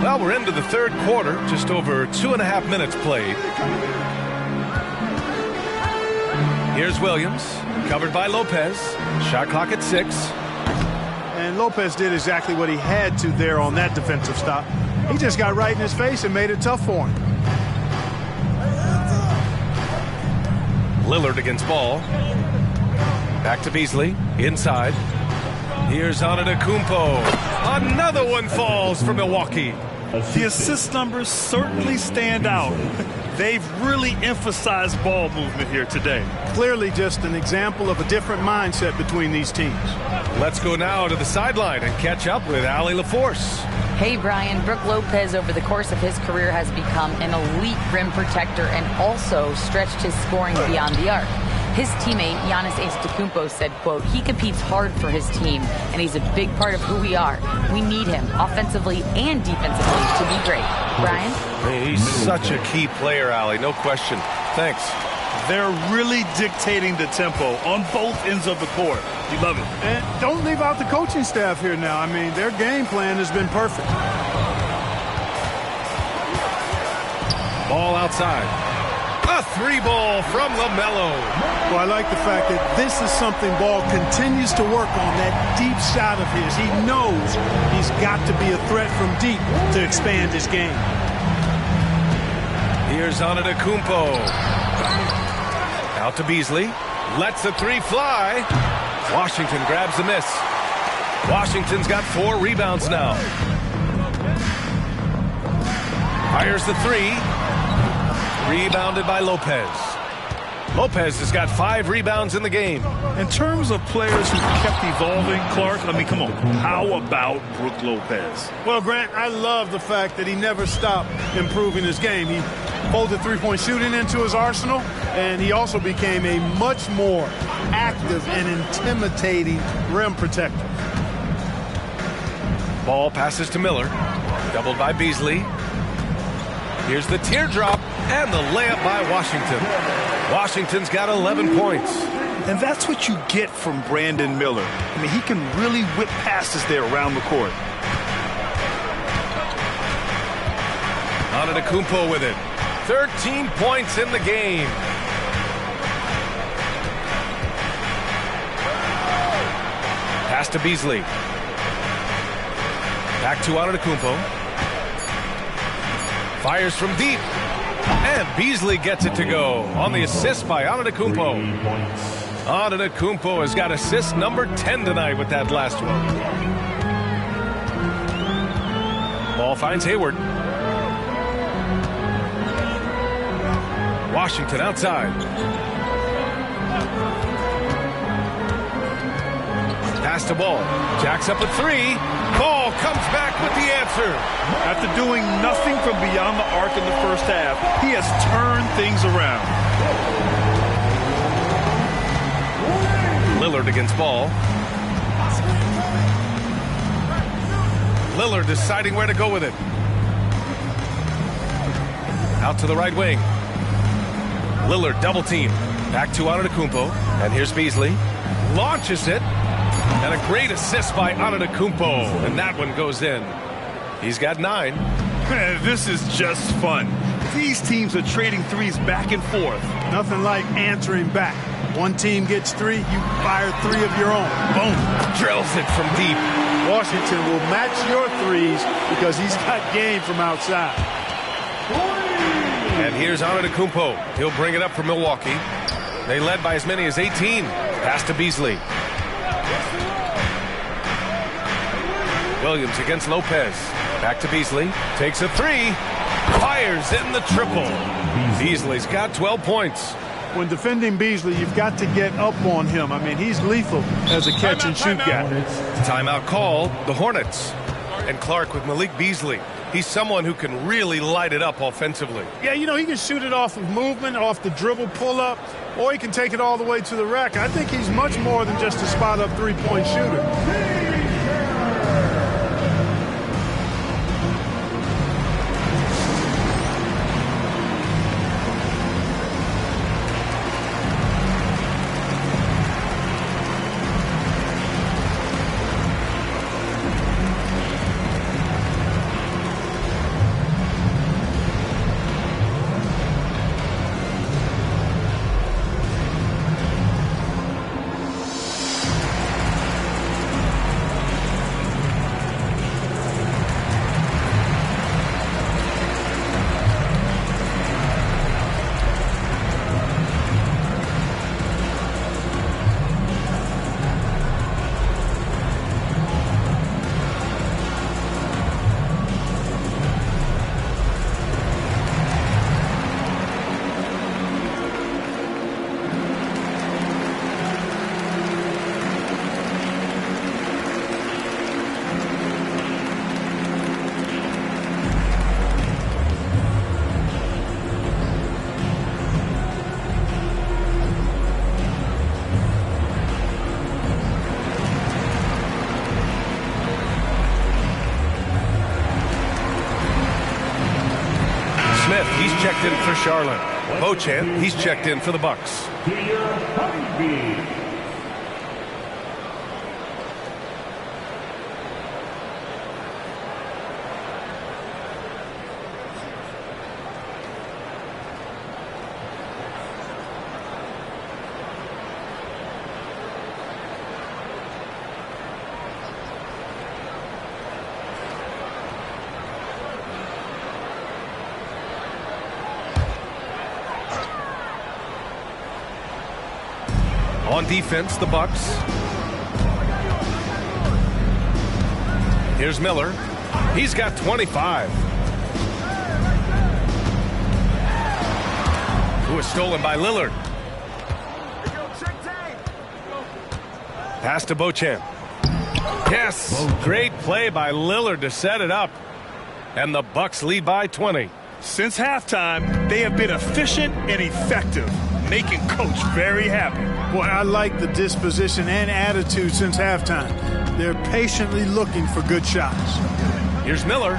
Well, we're into the third quarter. Just over 2.5 minutes played. Here's Williams. Covered by Lopez. Shot clock at 6. And Lopez did exactly what he had to there on that defensive stop. He just got right in his face and made it tough for him. Lillard against Ball. Back to Beasley. Inside. Here's Antetokounmpo. Another one falls for Milwaukee. The assist numbers certainly stand out. They've really emphasized ball movement here today. Clearly just an example of a different mindset between these teams. Let's go now to the sideline and catch up with Allie LaForce. Hey, Brian. Brook Lopez, over the course of his career, has become an elite rim protector and also stretched his scoring beyond the arc. His teammate, Giannis Antetokounmpo, said, quote, he competes hard for his team, and he's a big part of who we are. We need him, offensively and defensively, to be great. Brian? He's such a key player, Allie, no question. Thanks. They're really dictating the tempo on both ends of the court. You love it. And don't leave out the coaching staff here now. I mean, their game plan has been perfect. Ball outside. A 3-ball from LaMelo. Well, I like the fact that this is something Ball continues to work on, that deep shot of his. He knows he's got to be a threat from deep to expand his game. Here's Antetokounmpo. Out to Beasley. Lets the 3 fly. Washington grabs the miss. Washington's got 4 rebounds now. Fires the 3. Rebounded by Lopez. Lopez has got 5 rebounds in the game. In terms of players who kept evolving, Clark, I mean, come on. How about Brook Lopez? Well, Grant, I love the fact that he never stopped improving his game. He folded three-point shooting into his arsenal, and he also became a much more active and intimidating rim protector. Ball passes to Miller. Doubled by Beasley. Here's the teardrop and the layup by Washington. Washington's got 11 points. And that's what you get from Brandon Miller. I mean, he can really whip passes there around the court. Antetokounmpo with it. 13 points in the game. Pass to Beasley. Back to Antetokounmpo. Fires from deep. And Beasley gets it to go on the assist by Antetokounmpo. Antetokounmpo has got assist number 10 tonight with that last one. Ball finds Hayward. Washington outside. Pass to Ball. Jacks up a three. Ball comes back with the answer. After doing nothing from beyond the arc in the first half, he has turned things around. Lillard against Ball. Lillard deciding where to go with it. Out to the right wing. Lillard double team. Back to Antetokounmpo. And here's Beasley. Launches it. And a great assist by Antetokounmpo. And that one goes in. He's got 9. This is just fun. These teams are trading threes back and forth. Nothing like answering back. One team gets 3, you fire 3 of your own. Boom. Drills it from deep. Washington will match your 3s because he's got game from outside. And here's Antetokounmpo. He'll bring it up for Milwaukee. They led by as many as 18. Pass to Beasley. Williams against Lopez. Back to Beasley. Takes a 3. Fires in the triple. Beasley's got 12 points. When defending Beasley, you've got to get up on him. I mean, he's lethal as a catch-and-shoot guy. Timeout called the Hornets. And Clark with Malik Beasley. He's someone who can really light it up offensively. Yeah, you know, he can shoot it off of movement, off the dribble pull-up, or he can take it all the way to the rack. I think he's much more than just a spot-up three-point shooter. He's checked in for Charlotte. Beauchamp, he's checked in for the Bucks. On defense, the Bucks. Here's Miller. He's got 25. Who was stolen by Lillard. Pass to Beauchamp. Yes, great play by Lillard to set it up. And the Bucks lead by 20. Since halftime, they have been efficient and effective, making Coach very happy. Boy, I like the disposition and attitude since halftime. They're patiently looking for good shots. Here's Miller.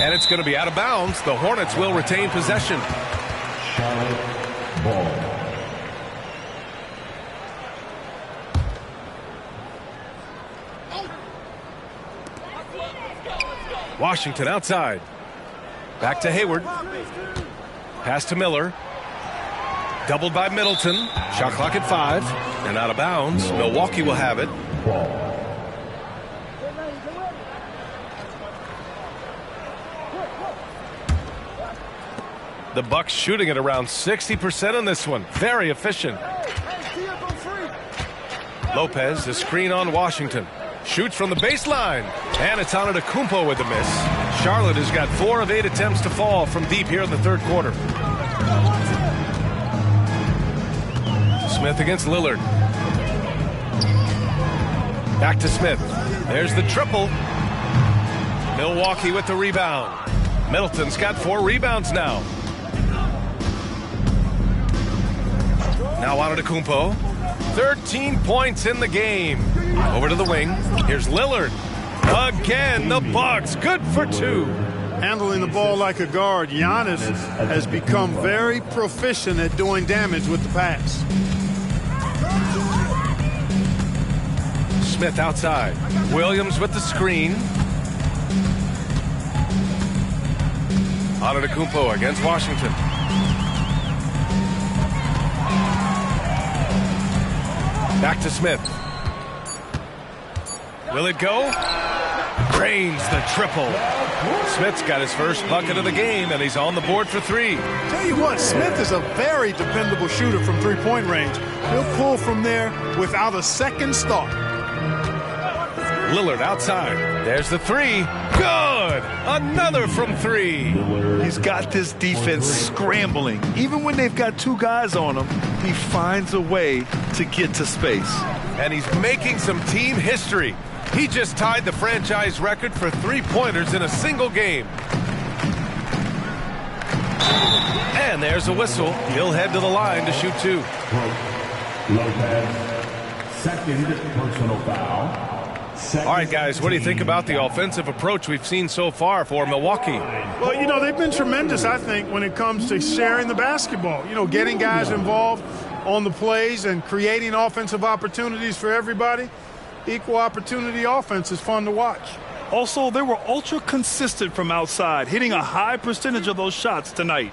And it's going to be out of bounds. The Hornets will retain possession. Charlotte ball. Washington outside. Back to Hayward. Pass to Miller. Doubled by Middleton. Shot clock at 5. And out of bounds. Milwaukee will have it. The Bucks shooting at around 60% on this one. Very efficient. Lopez, the screen on Washington. Shoots from the baseline. And it's Antetokounmpo with the miss. Charlotte has got 4 of 8 attempts to fall from deep here in the third quarter. Smith against Lillard. Back to Smith. There's the triple. Milwaukee with the rebound. Middleton's got 4 rebounds now. Now Antetokounmpo. 13 points in the game. Over to the wing. Here's Lillard. Again, the Bucks. Good for 2. Handling the ball like a guard, Giannis has become very proficient at doing damage with the pass. Smith outside. Williams with the screen. Antetokounmpo against Washington. Back to Smith. Will it go? Cranes the triple. Smith's got his first bucket of the game, and he's on the board for 3. Tell you what, Smith is a very dependable shooter from three-point range. He'll pull from there without a second thought. Lillard outside. There's the 3. Good! Another from 3. He's got this defense scrambling. Even when they've got 2 guys on him, he finds a way to get to space. And he's making some team history. He just tied the franchise record for 3-pointers in a single game. And there's a whistle. He'll head to the line to shoot 2. Lopez, second personal foul. All right, guys, what do you think about the offensive approach we've seen so far for Milwaukee? Well, you know, they've been tremendous, I think, when it comes to sharing the basketball. You know, getting guys involved on the plays and creating offensive opportunities for everybody. Equal opportunity offense is fun to watch. Also, they were ultra consistent from outside, hitting a high percentage of those shots tonight.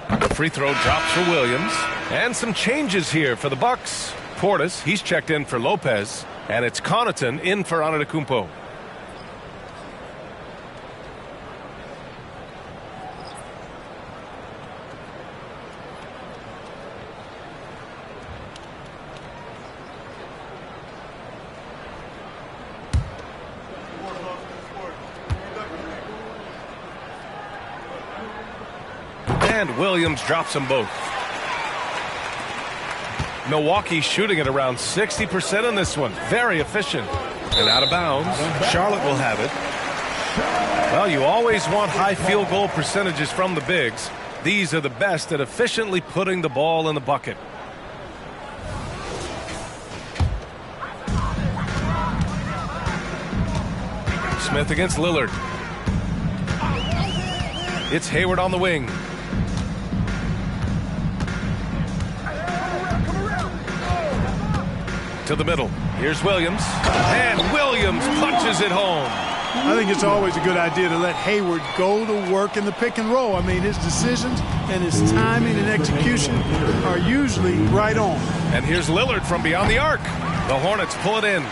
The free throw drops for Williams. And some changes here for the Bucks. Portis, he's checked in for Lopez. And it's Connaughton in for Antetokounmpo. And Williams drops them both. Milwaukee shooting at around 60% in this one. Very efficient. And out of bounds. Charlotte will have it. Well, you always want high field goal percentages from the bigs. These are the best at efficiently putting the ball in the bucket. Smith against Lillard. It's Hayward on the wing. To the middle. Here's Williams. And Williams punches it home. I think it's always a good idea to let Hayward go to work in the pick and roll. I mean, his decisions and his timing and execution are usually right on. And here's Lillard from beyond the arc. The Hornets pull it in.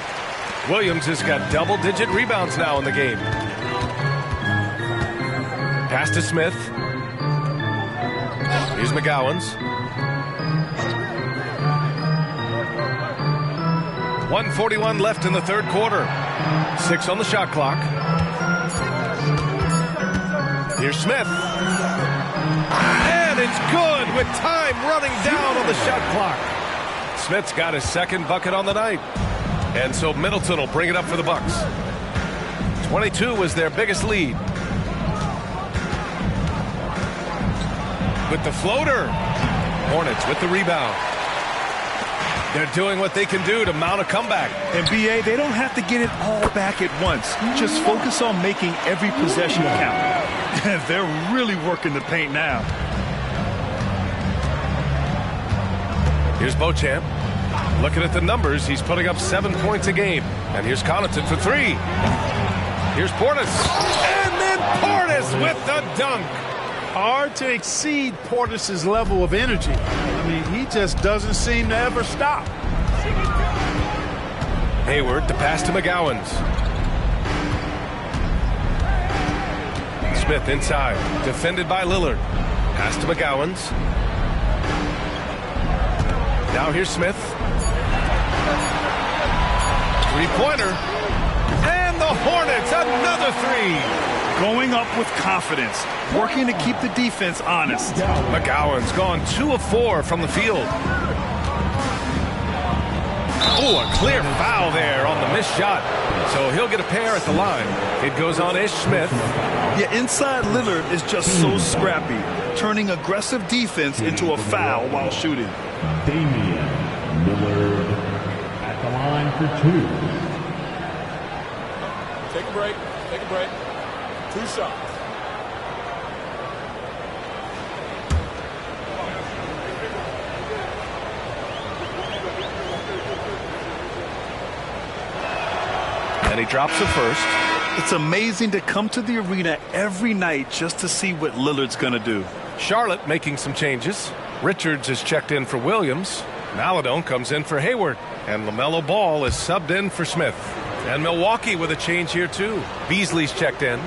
Williams has got double-digit rebounds now in the game. Pass to Smith. Here's McGowan's. 1:41 left in the third quarter. 6 on the shot clock. Here's Smith. And it's good with time running down on the shot clock. Smith's got his second bucket on the night. And so Middleton will bring it up for the Bucks. 22 was their biggest lead. With the floater. Hornets with the rebound. They're doing what they can do to mount a comeback. And B.A., they don't have to get it all back at once. Just focus on making every possession count. They're really working the paint now. Here's Beauchamp. Looking at the numbers, he's putting up 7 points a game. And here's Connaughton for 3. Here's Portis. And then Portis with the dunk. Hard to exceed Portis' level of energy. I mean, he just doesn't seem to ever stop. Hayward to pass to McGowens. Smith inside, defended by Lillard. Pass to McGowens. Now here's Smith. Three-pointer. And the Hornets, another three. Going up with confidence, working to keep the defense honest. McGowan's gone 2 of 4 from the field. Oh, a clear foul there on the missed shot. So he'll get a pair at the line. It goes on Ish Smith. Yeah, inside Lillard is just so scrappy, turning aggressive defense into a foul while shooting. Damian Lillard at the line for 2. Take a break. Take a break. 2 shots. And he drops it first. It's amazing to come to the arena every night just to see what Lillard's going to do. Charlotte making some changes. Richards is checked in for Williams. Maladon comes in for Hayward. And LaMelo Ball is subbed in for Smith. And Milwaukee with a change here too. Beasley's checked in.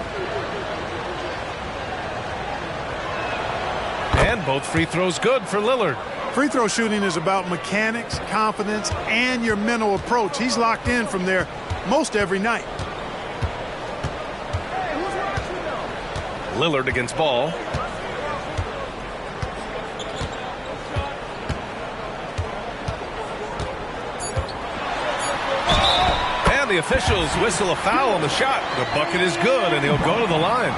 And both free throws good for Lillard. Free throw shooting is about mechanics, confidence, and your mental approach. He's locked in from there most every night. Lillard against Ball. And the officials whistle a foul on the shot. The bucket is good, and he'll go to the line.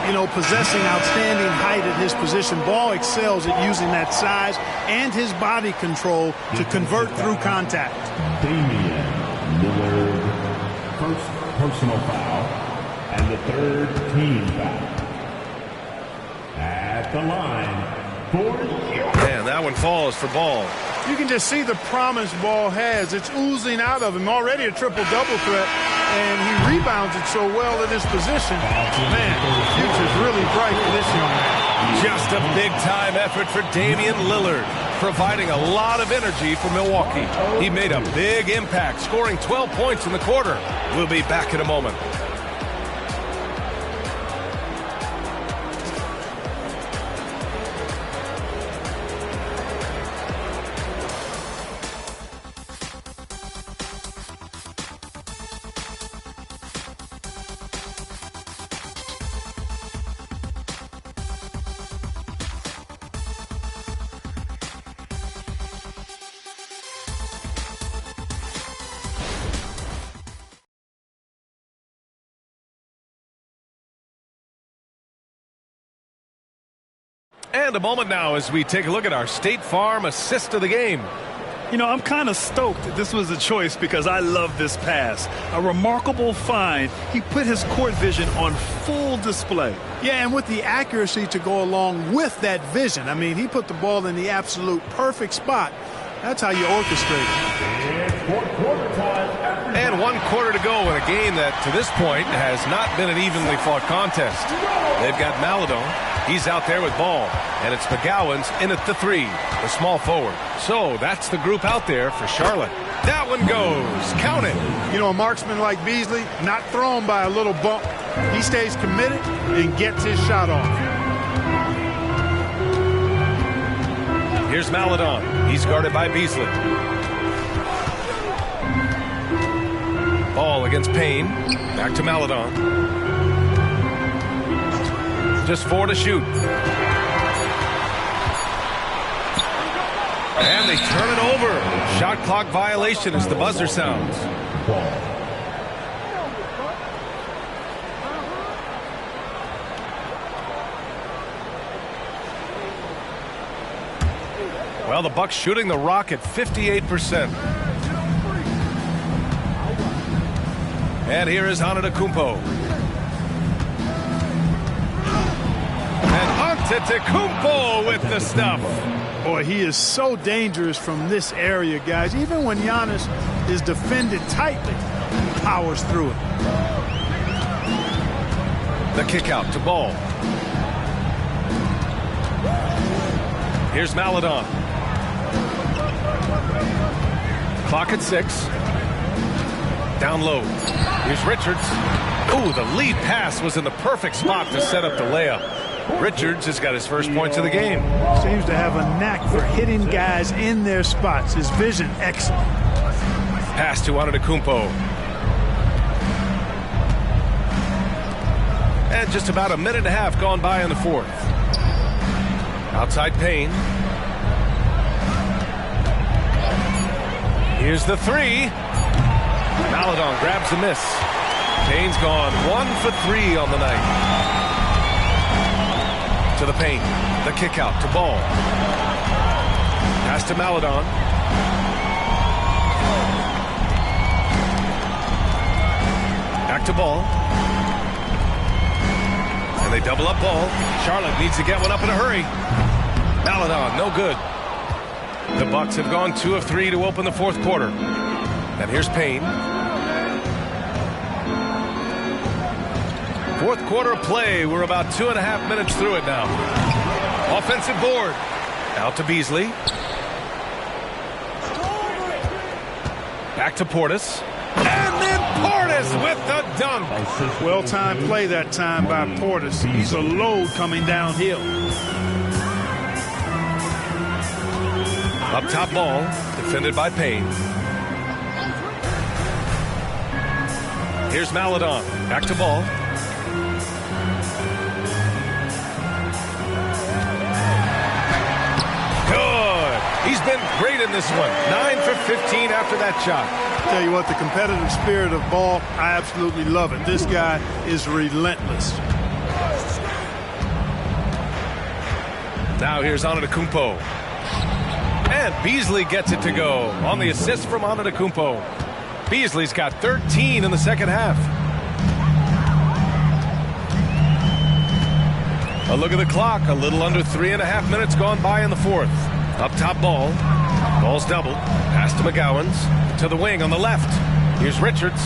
You know, possessing outstanding height at his position, Ball excels at using that size and his body control to convert through contact. Damian Lillard, first personal foul, and the 3rd team foul. At the line for And that one falls for Ball. You can just see the promise Ball has. It's oozing out of him. Already a triple-double threat, and he rebounds it so well in his position. Man, the future's really bright for this young man. Just a big-time effort for Damian Lillard, providing a lot of energy for Milwaukee. He made a big impact, scoring 12 points in the quarter. We'll be back in a moment. And a moment now as we take a look at our State Farm assist of the game. You know, I'm kind of stoked that this was a choice because I love this pass. A remarkable find. He put his court vision on full display. Yeah, and with the accuracy to go along with that vision. I mean, he put the ball in the absolute perfect spot. That's how you orchestrate it. And 1 quarter to go in a game that, to this point, has not been an evenly fought contest. They've got Maladon. He's out there with Ball. And it's McGowan's in at the 3, the small forward. So that's the group out there for Charlotte. That one goes. Count it. You know, a marksman like Beasley, not thrown by a little bump. He stays committed and gets his shot off. Here's Maladon. He's guarded by Beasley. Ball against Payne. Back to Maladon. Just 4 to shoot. And they turn it over. Shot clock violation as the buzzer sounds. Well, the Bucks shooting the rock at 58%. And here is Antetokounmpo. And Antetokounmpo with the stuff. Boy, he is so dangerous from this area, guys. Even when Giannis is defended tightly, he powers through it. The kick out to Ball. Here's Maladon. Clock at 6. Down low. Here's Richards. Ooh, the lead pass was in the perfect spot to set up the layup. Richards has got his first points of the game. Seems to have a knack for hitting guys in their spots. His vision, excellent. Pass to Antetokounmpo. And just about a minute and a half gone by in the fourth. Outside Payne. Here's the three. Maledon grabs the miss. Payne's gone 1 for 3 on the night. To the paint. The kick out to Ball. Pass to Maledon. Back to Ball. And they double up Ball. Charlotte needs to get one up in a hurry. Maledon, no good. The Bucks have gone 2 of 3 to open the fourth quarter. And here's Payne. Fourth quarter of play. We're about 2.5 minutes through it now. Offensive board. Out to Beasley. Back to Portis. And then Portis with the dunk. Well-timed play that time by Portis. He's a load coming downhill. Up top Ball. Defended by Payne. Here's Maledon. Back to Ball. He's been great in this one. 9 for 15 after that shot. Tell you what, the competitive spirit of Ball, I absolutely love it. This guy is relentless. Now here's Antetokounmpo. And Beasley gets it to go on the assist from Antetokounmpo. Beasley's got 13 in the second half. A look at the clock. A little under 3.5 minutes gone by in the fourth. Up top Ball. Ball's doubled. Pass to McGowan's. To the wing on the left. Here's Richards.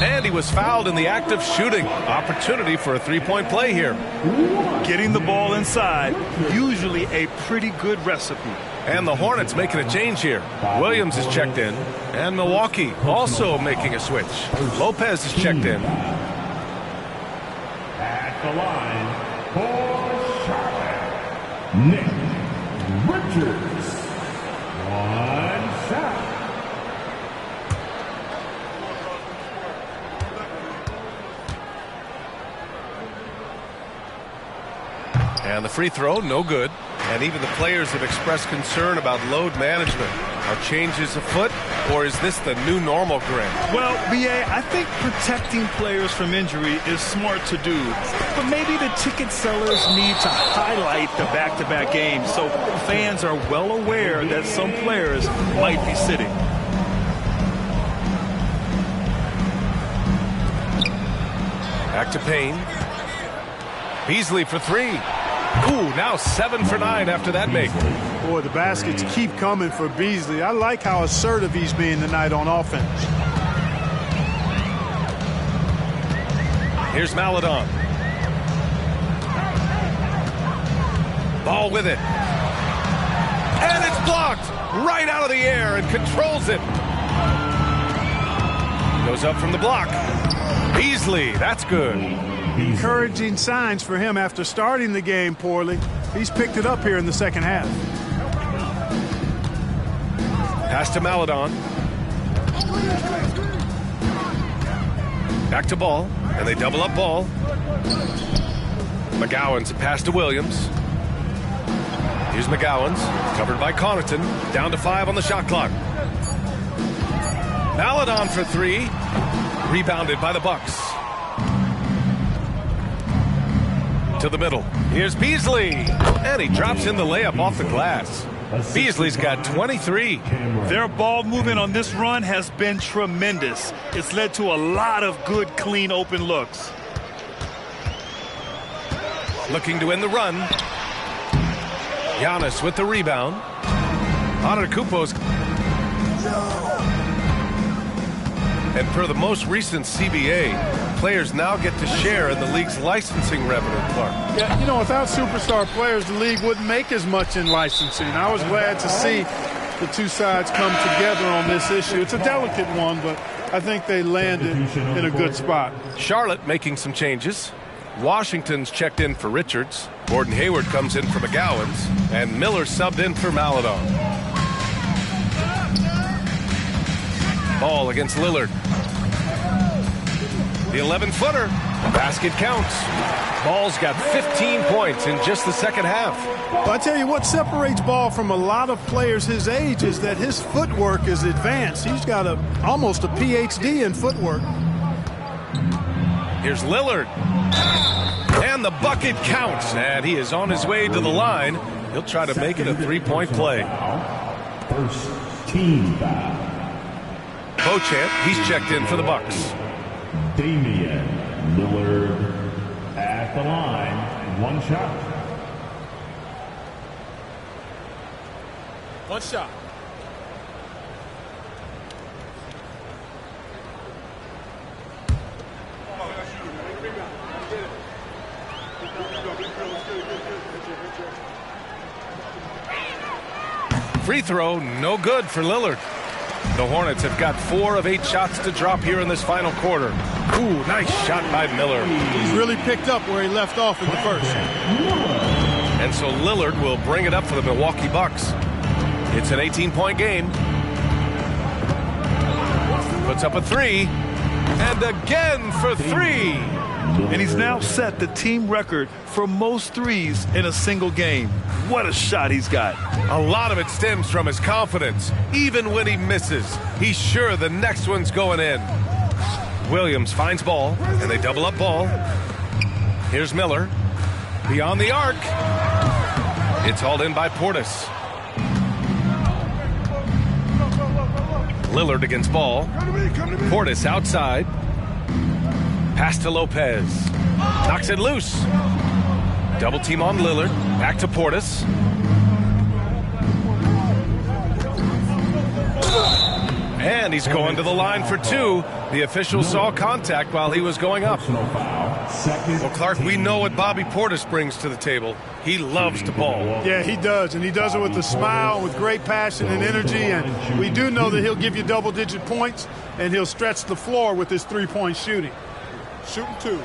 And he was fouled in the act of shooting. Opportunity for a three-point play here. Getting the ball inside, usually a pretty good recipe. And the Hornets making a change here. Williams is checked in. And Milwaukee also making a switch. Lopez is checked in. At the line for Charlotte, Nick Richards. 1 shot. And the free throw, no good. And even the players have expressed concern about load management. Are changes afoot, or is this the new normal, Grant? Well, B.A., I think protecting players from injury is smart to do. But maybe the ticket sellers need to highlight the back-to-back games so fans are well aware that some players might be sitting. Back to Payne. Beasley for three. Ooh, now 7 for 9 after that make. Boy, the baskets keep coming for Beasley. I like how assertive he's being tonight on offense. Here's Maledon. Ball with it. And it's blocked right out of the air and controls it. Goes up from the block. Beasley, that's good. Encouraging signs for him after starting the game poorly. He's picked it up here in the second half. Pass to Maledon. Back to Ball, and they double up Ball. McGowan's pass to Williams. Here's McGowan's, covered by Connaughton. Down to 5 on the shot clock. Maledon for 3. Rebounded by the Bucks. To the middle. Here's Beasley. And he drops in the layup off the glass. Beasley's got 23. Their ball movement on this run has been tremendous. It's led to a lot of good, clean, open looks. Looking to end the run. Giannis with the rebound. Antetokounmpo's. And per the most recent CBA, players now get to share in the league's licensing revenue, Clark. Yeah, you know, without superstar players, the league wouldn't make as much in licensing. I was glad to see the two sides come together on this issue. It's a delicate one, but I think they landed in a good spot. Charlotte making some changes. Washington's checked in for Richards. Gordon Hayward comes in for McGowan's. And Miller subbed in for Maladon. Ball against Lillard. The 11-footer. Basket counts. Ball's got 15 points in just the second half. Well, I tell you what separates Ball from a lot of players his age is that his footwork is advanced. He's got almost a PhD in footwork. Here's Lillard. And the bucket counts. And he is on his way to the line. He'll try to make it a three-point play. First team foul. Beauchamp, he's checked in for the Bucks. Damian Lillard at the line. One shot. One shot. Free throw, no good for Lillard. The Hornets have got 4 of 8 shots to drop here in this final quarter. Ooh, nice shot by Miller. He's really picked up where he left off in the first. And so Lillard will bring it up for the Milwaukee Bucks. It's an 18-point game. Puts up a 3. And again for 3. And he's now set the team record for most threes in a single game. What a shot he's got. A lot of it stems from his confidence. Even when he misses, he's sure the next one's going in. Williams finds Ball, and they double up Ball. Here's Miller. Beyond the arc. It's hauled in by Portis. Lillard against Ball. Portis outside. Pass to Lopez. Knocks it loose. Double team on Lillard. Back to Portis. And he's going to the line for 2. The official saw contact while he was going up. Well, Clark, we know what Bobby Portis brings to the table. He loves to ball. Yeah, he does, and he does it with a smile, with great passion and energy, and we do know that he'll give you double-digit points, and he'll stretch the floor with his three-point shooting. Shooting 2.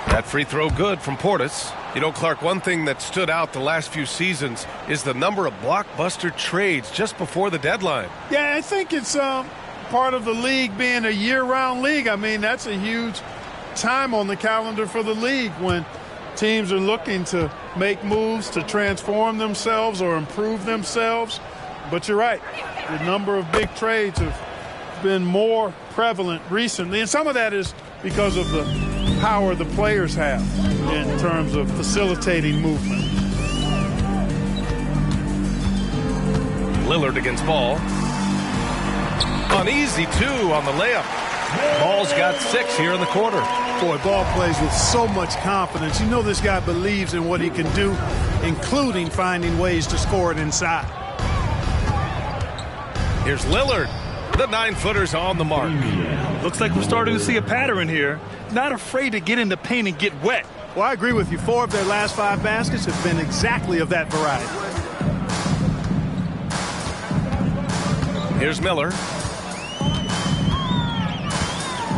That free throw good from Portis. You know, Clark, one thing that stood out the last few seasons is the number of blockbuster trades just before the deadline. Yeah, I think it's part of the league being a year-round league. I mean, that's a huge time on the calendar for the league when teams are looking to make moves to transform themselves or improve themselves. But you're right. The number of big trades have been more prevalent recently, and some of that is because of the power the players have in terms of facilitating movement. Lillard against Ball. Uneasy 2 on the layup. Ball's got 6 here in the quarter. Boy, Ball plays with so much confidence. You know this guy believes in what he can do, including finding ways to score it inside. Here's Lillard. The 9-footer's on the mark. Looks like we're starting to see a pattern here. Not afraid to get in the paint and get wet. Well, I agree with you. 4 of their last 5 baskets have been exactly of that variety. Here's Miller.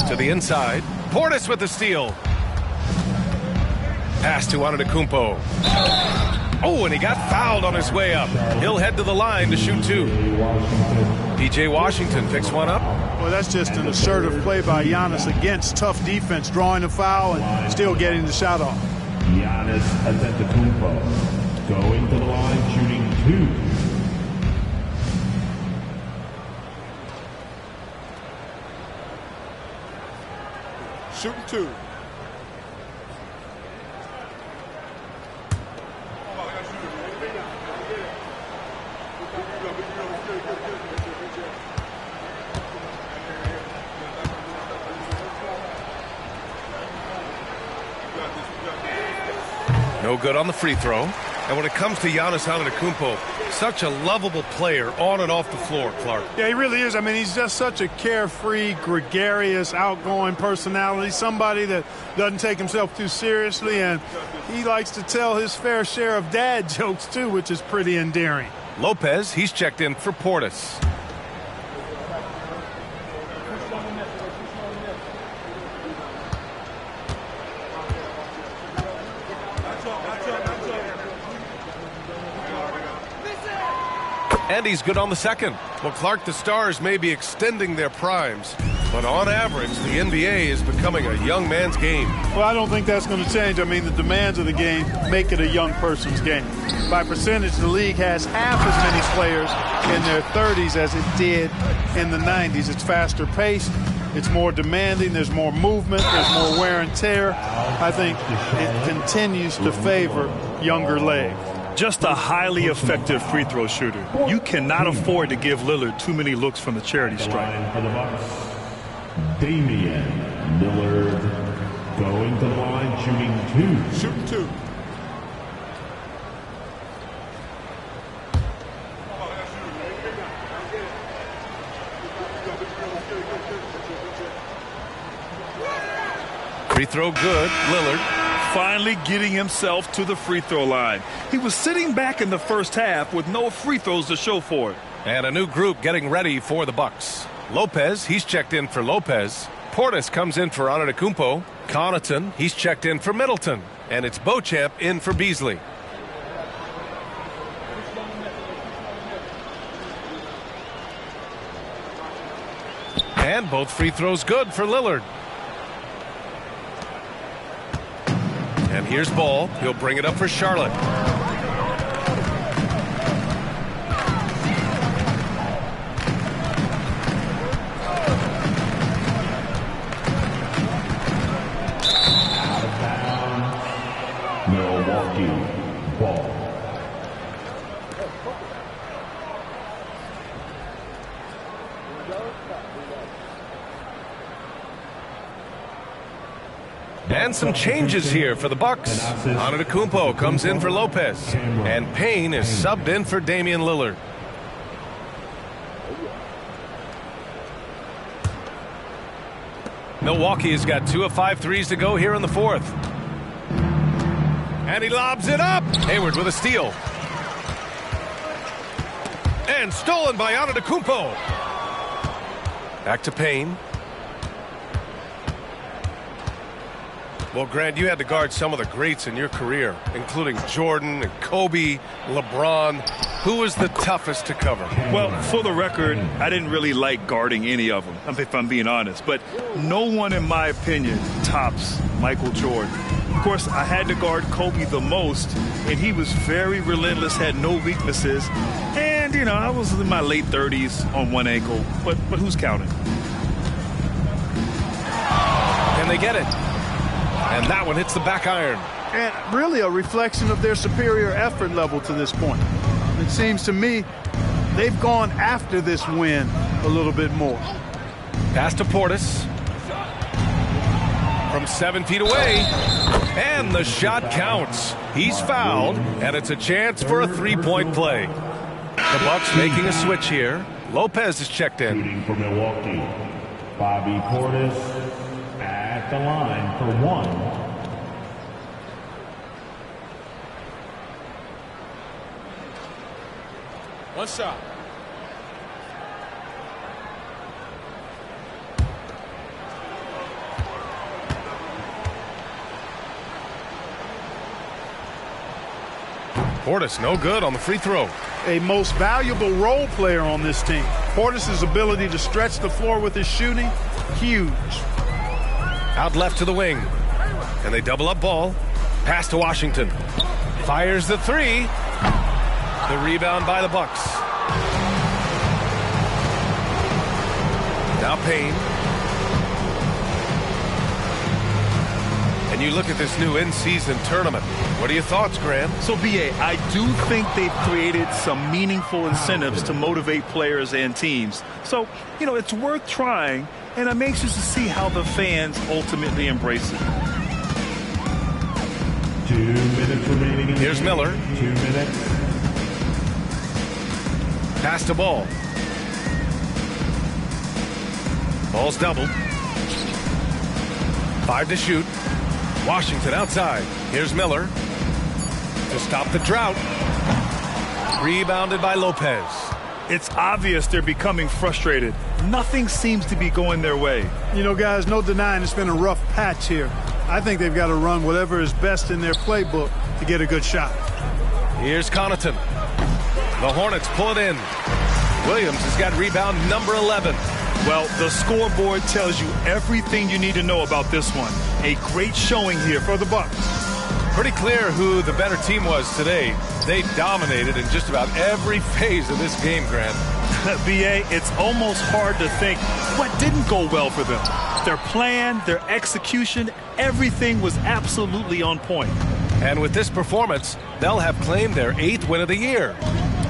To the inside. Portis with the steal. Pass to Antetokounmpo. Oh, and he got fouled on his way up. He'll head to the line to shoot 2. P.J. Washington picks one up. Well, that's just an assertive play by Giannis against tough defense, drawing a foul and still getting the shot off. Giannis Antetokounmpo going to the line, shooting 2. Shooting 2. No good on the free throw. And when it comes to Giannis Antetokounmpo, Such a lovable player on and off the floor, Clark. Yeah, he really is. I mean, he's just such a carefree, gregarious, outgoing personality, somebody that doesn't take himself too seriously, and he likes to tell his fair share of dad jokes, too, which is pretty endearing. Lopez, he's checked in for Portis. And he's good on the second. Well, Clark, the Stars may be extending their primes, but on average, the NBA is becoming a young man's game. Well, I don't think that's going to change. I mean, the demands of the game make it a young person's game. By percentage, the league has half as many players in their 30s as it did in the 90s. It's faster paced. It's more demanding. There's more movement. There's more wear and tear. I think it continues to favor younger legs. Just a highly effective free throw shooter. You cannot afford to give Lillard too many looks from the charity stripe. For the Bucks, Damian Lillard going to the line, shooting 2. Shooting 2. Free throw good, Lillard. Finally getting himself to the free throw line. He was sitting back in the first half with no free throws to show for it. And a new group getting ready for the Bucks. Lopez, he's checked in for Lopez. Portis comes in for Antetokounmpo. Connaughton, he's checked in for Middleton. And it's Beauchamp in for Beasley. And both free throws good for Lillard. And here's Ball. He'll bring it up for Charlotte. Out of bounds, Milwaukee, Ball. And some changes here for the Bucks. Antetokounmpo comes in for Lopez. And Payne is subbed in for Damian Lillard. Milwaukee has got 2 of 5 threes to go here in the fourth. And he lobs it up. Hayward with a steal. And stolen by Antetokounmpo. Back to Payne. Well, Grant, you had to guard some of the greats in your career, including Jordan and Kobe, LeBron. Who was the toughest to cover? Well, for the record, I didn't really like guarding any of them, if I'm being honest. But no one, in my opinion, tops Michael Jordan. Of course, I had to guard Kobe the most, and he was very relentless, had no weaknesses. And, you know, I was in my late 30s on one ankle, but who's counting? And they get it. And that one hits the back iron. And really a reflection of their superior effort level to this point. It seems to me they've gone after this win a little bit more. Pass to Portis. From 7 feet away. And the shot counts. He's fouled, and it's a chance for a three-point play. The Bucks making a switch here. Lopez is checked in. Shooting for Milwaukee, Bobby Portis at the line for 1. One shot. Portis no good on the free throw. A most valuable role player on this team. Portis' ability to stretch the floor with his shooting, huge. Out left to the wing. And they double up Ball. Pass to Washington. Fires the three. The rebound by the Bucks. Now Payne. And you look at this new in-season tournament. What are your thoughts, Graham? So, B.A., I do think they've created some meaningful incentives to motivate players and teams. So, you know, it's worth trying, and I'm anxious to see how the fans ultimately embrace it. 2 minutes remaining. Here's Miller. 2 minutes. Pass to Ball. Ball's doubled. 5 to shoot. Washington outside. Here's Miller to stop the drought. Rebounded by Lopez. It's obvious they're becoming frustrated. Nothing seems to be going their way. You know, guys, no denying it's been a rough patch here. I think they've got to run whatever is best in their playbook to get a good shot. Here's Connaughton. The Hornets pull it in. Williams has got rebound number 11. Well, the scoreboard tells you everything you need to know about this one. A great showing here for the Bucks. Pretty clear who the better team was today. They dominated in just about every phase of this game, Grant. B.A., it's almost hard to think what didn't go well for them. Their plan, their execution, everything was absolutely on point. And with this performance, they'll have claimed their 8th win of the year.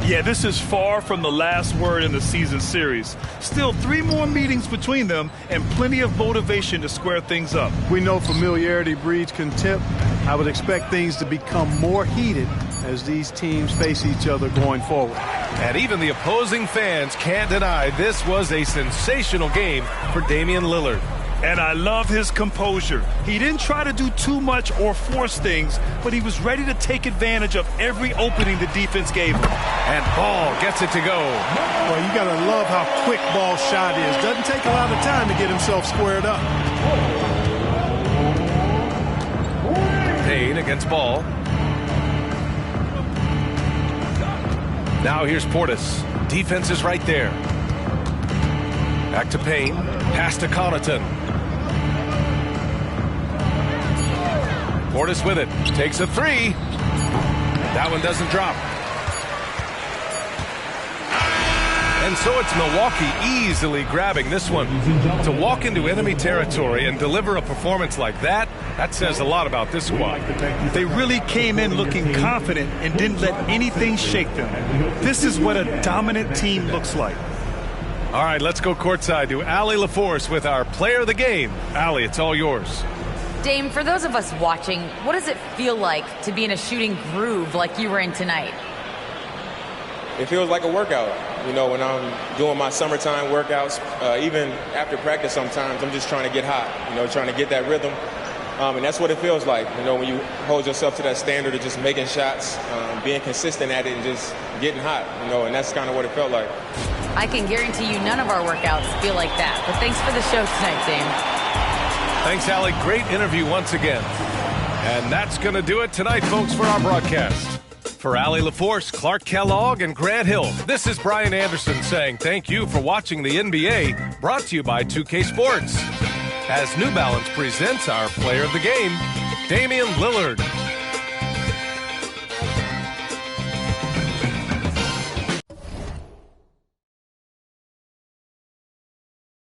Yeah, this is far from the last word in the season series. Still 3 more meetings between them and plenty of motivation to square things up. We know familiarity breeds contempt. I would expect things to become more heated as these teams face each other going forward. And even the opposing fans can't deny this was a sensational game for Damian Lillard. And I love his composure. He didn't try to do too much or force things, but he was ready to take advantage of every opening the defense gave him. And Ball gets it to go. Well, you got to love how quick Ball's shot is. Doesn't take a lot of time to get himself squared up. Payne against Ball. Now here's Portis. Defense is right there. Back to Payne. Pass to Connaughton. Portis with it. Takes a 3. That one doesn't drop. And so it's Milwaukee easily grabbing this one. To walk into enemy territory and deliver a performance like that, that says a lot about this squad. They really came in looking confident and didn't let anything shake them. This is what a dominant team looks like. All right, let's go courtside to Allie LaForce with our player of the game. Allie, it's all yours. Dame, for those of us watching, what does it feel like to be in a shooting groove like you were in tonight? It feels like a workout. You know, when I'm doing my summertime workouts, even after practice sometimes, I'm just trying to get hot, you know, trying to get that rhythm. And that's what it feels like, you know, when you hold yourself to that standard of just making shots, being consistent at it and just getting hot, you know, and that's kind of what it felt like. I can guarantee you none of our workouts feel like that. But thanks for the show tonight, Dame. Thanks, Allie. Great interview once again. And that's going to do it tonight, folks, for our broadcast. For Allie LaForce, Clark Kellogg, and Grant Hill, this is Brian Anderson saying thank you for watching the NBA, brought to you by 2K Sports. As New Balance presents our player of the game, Damian Lillard.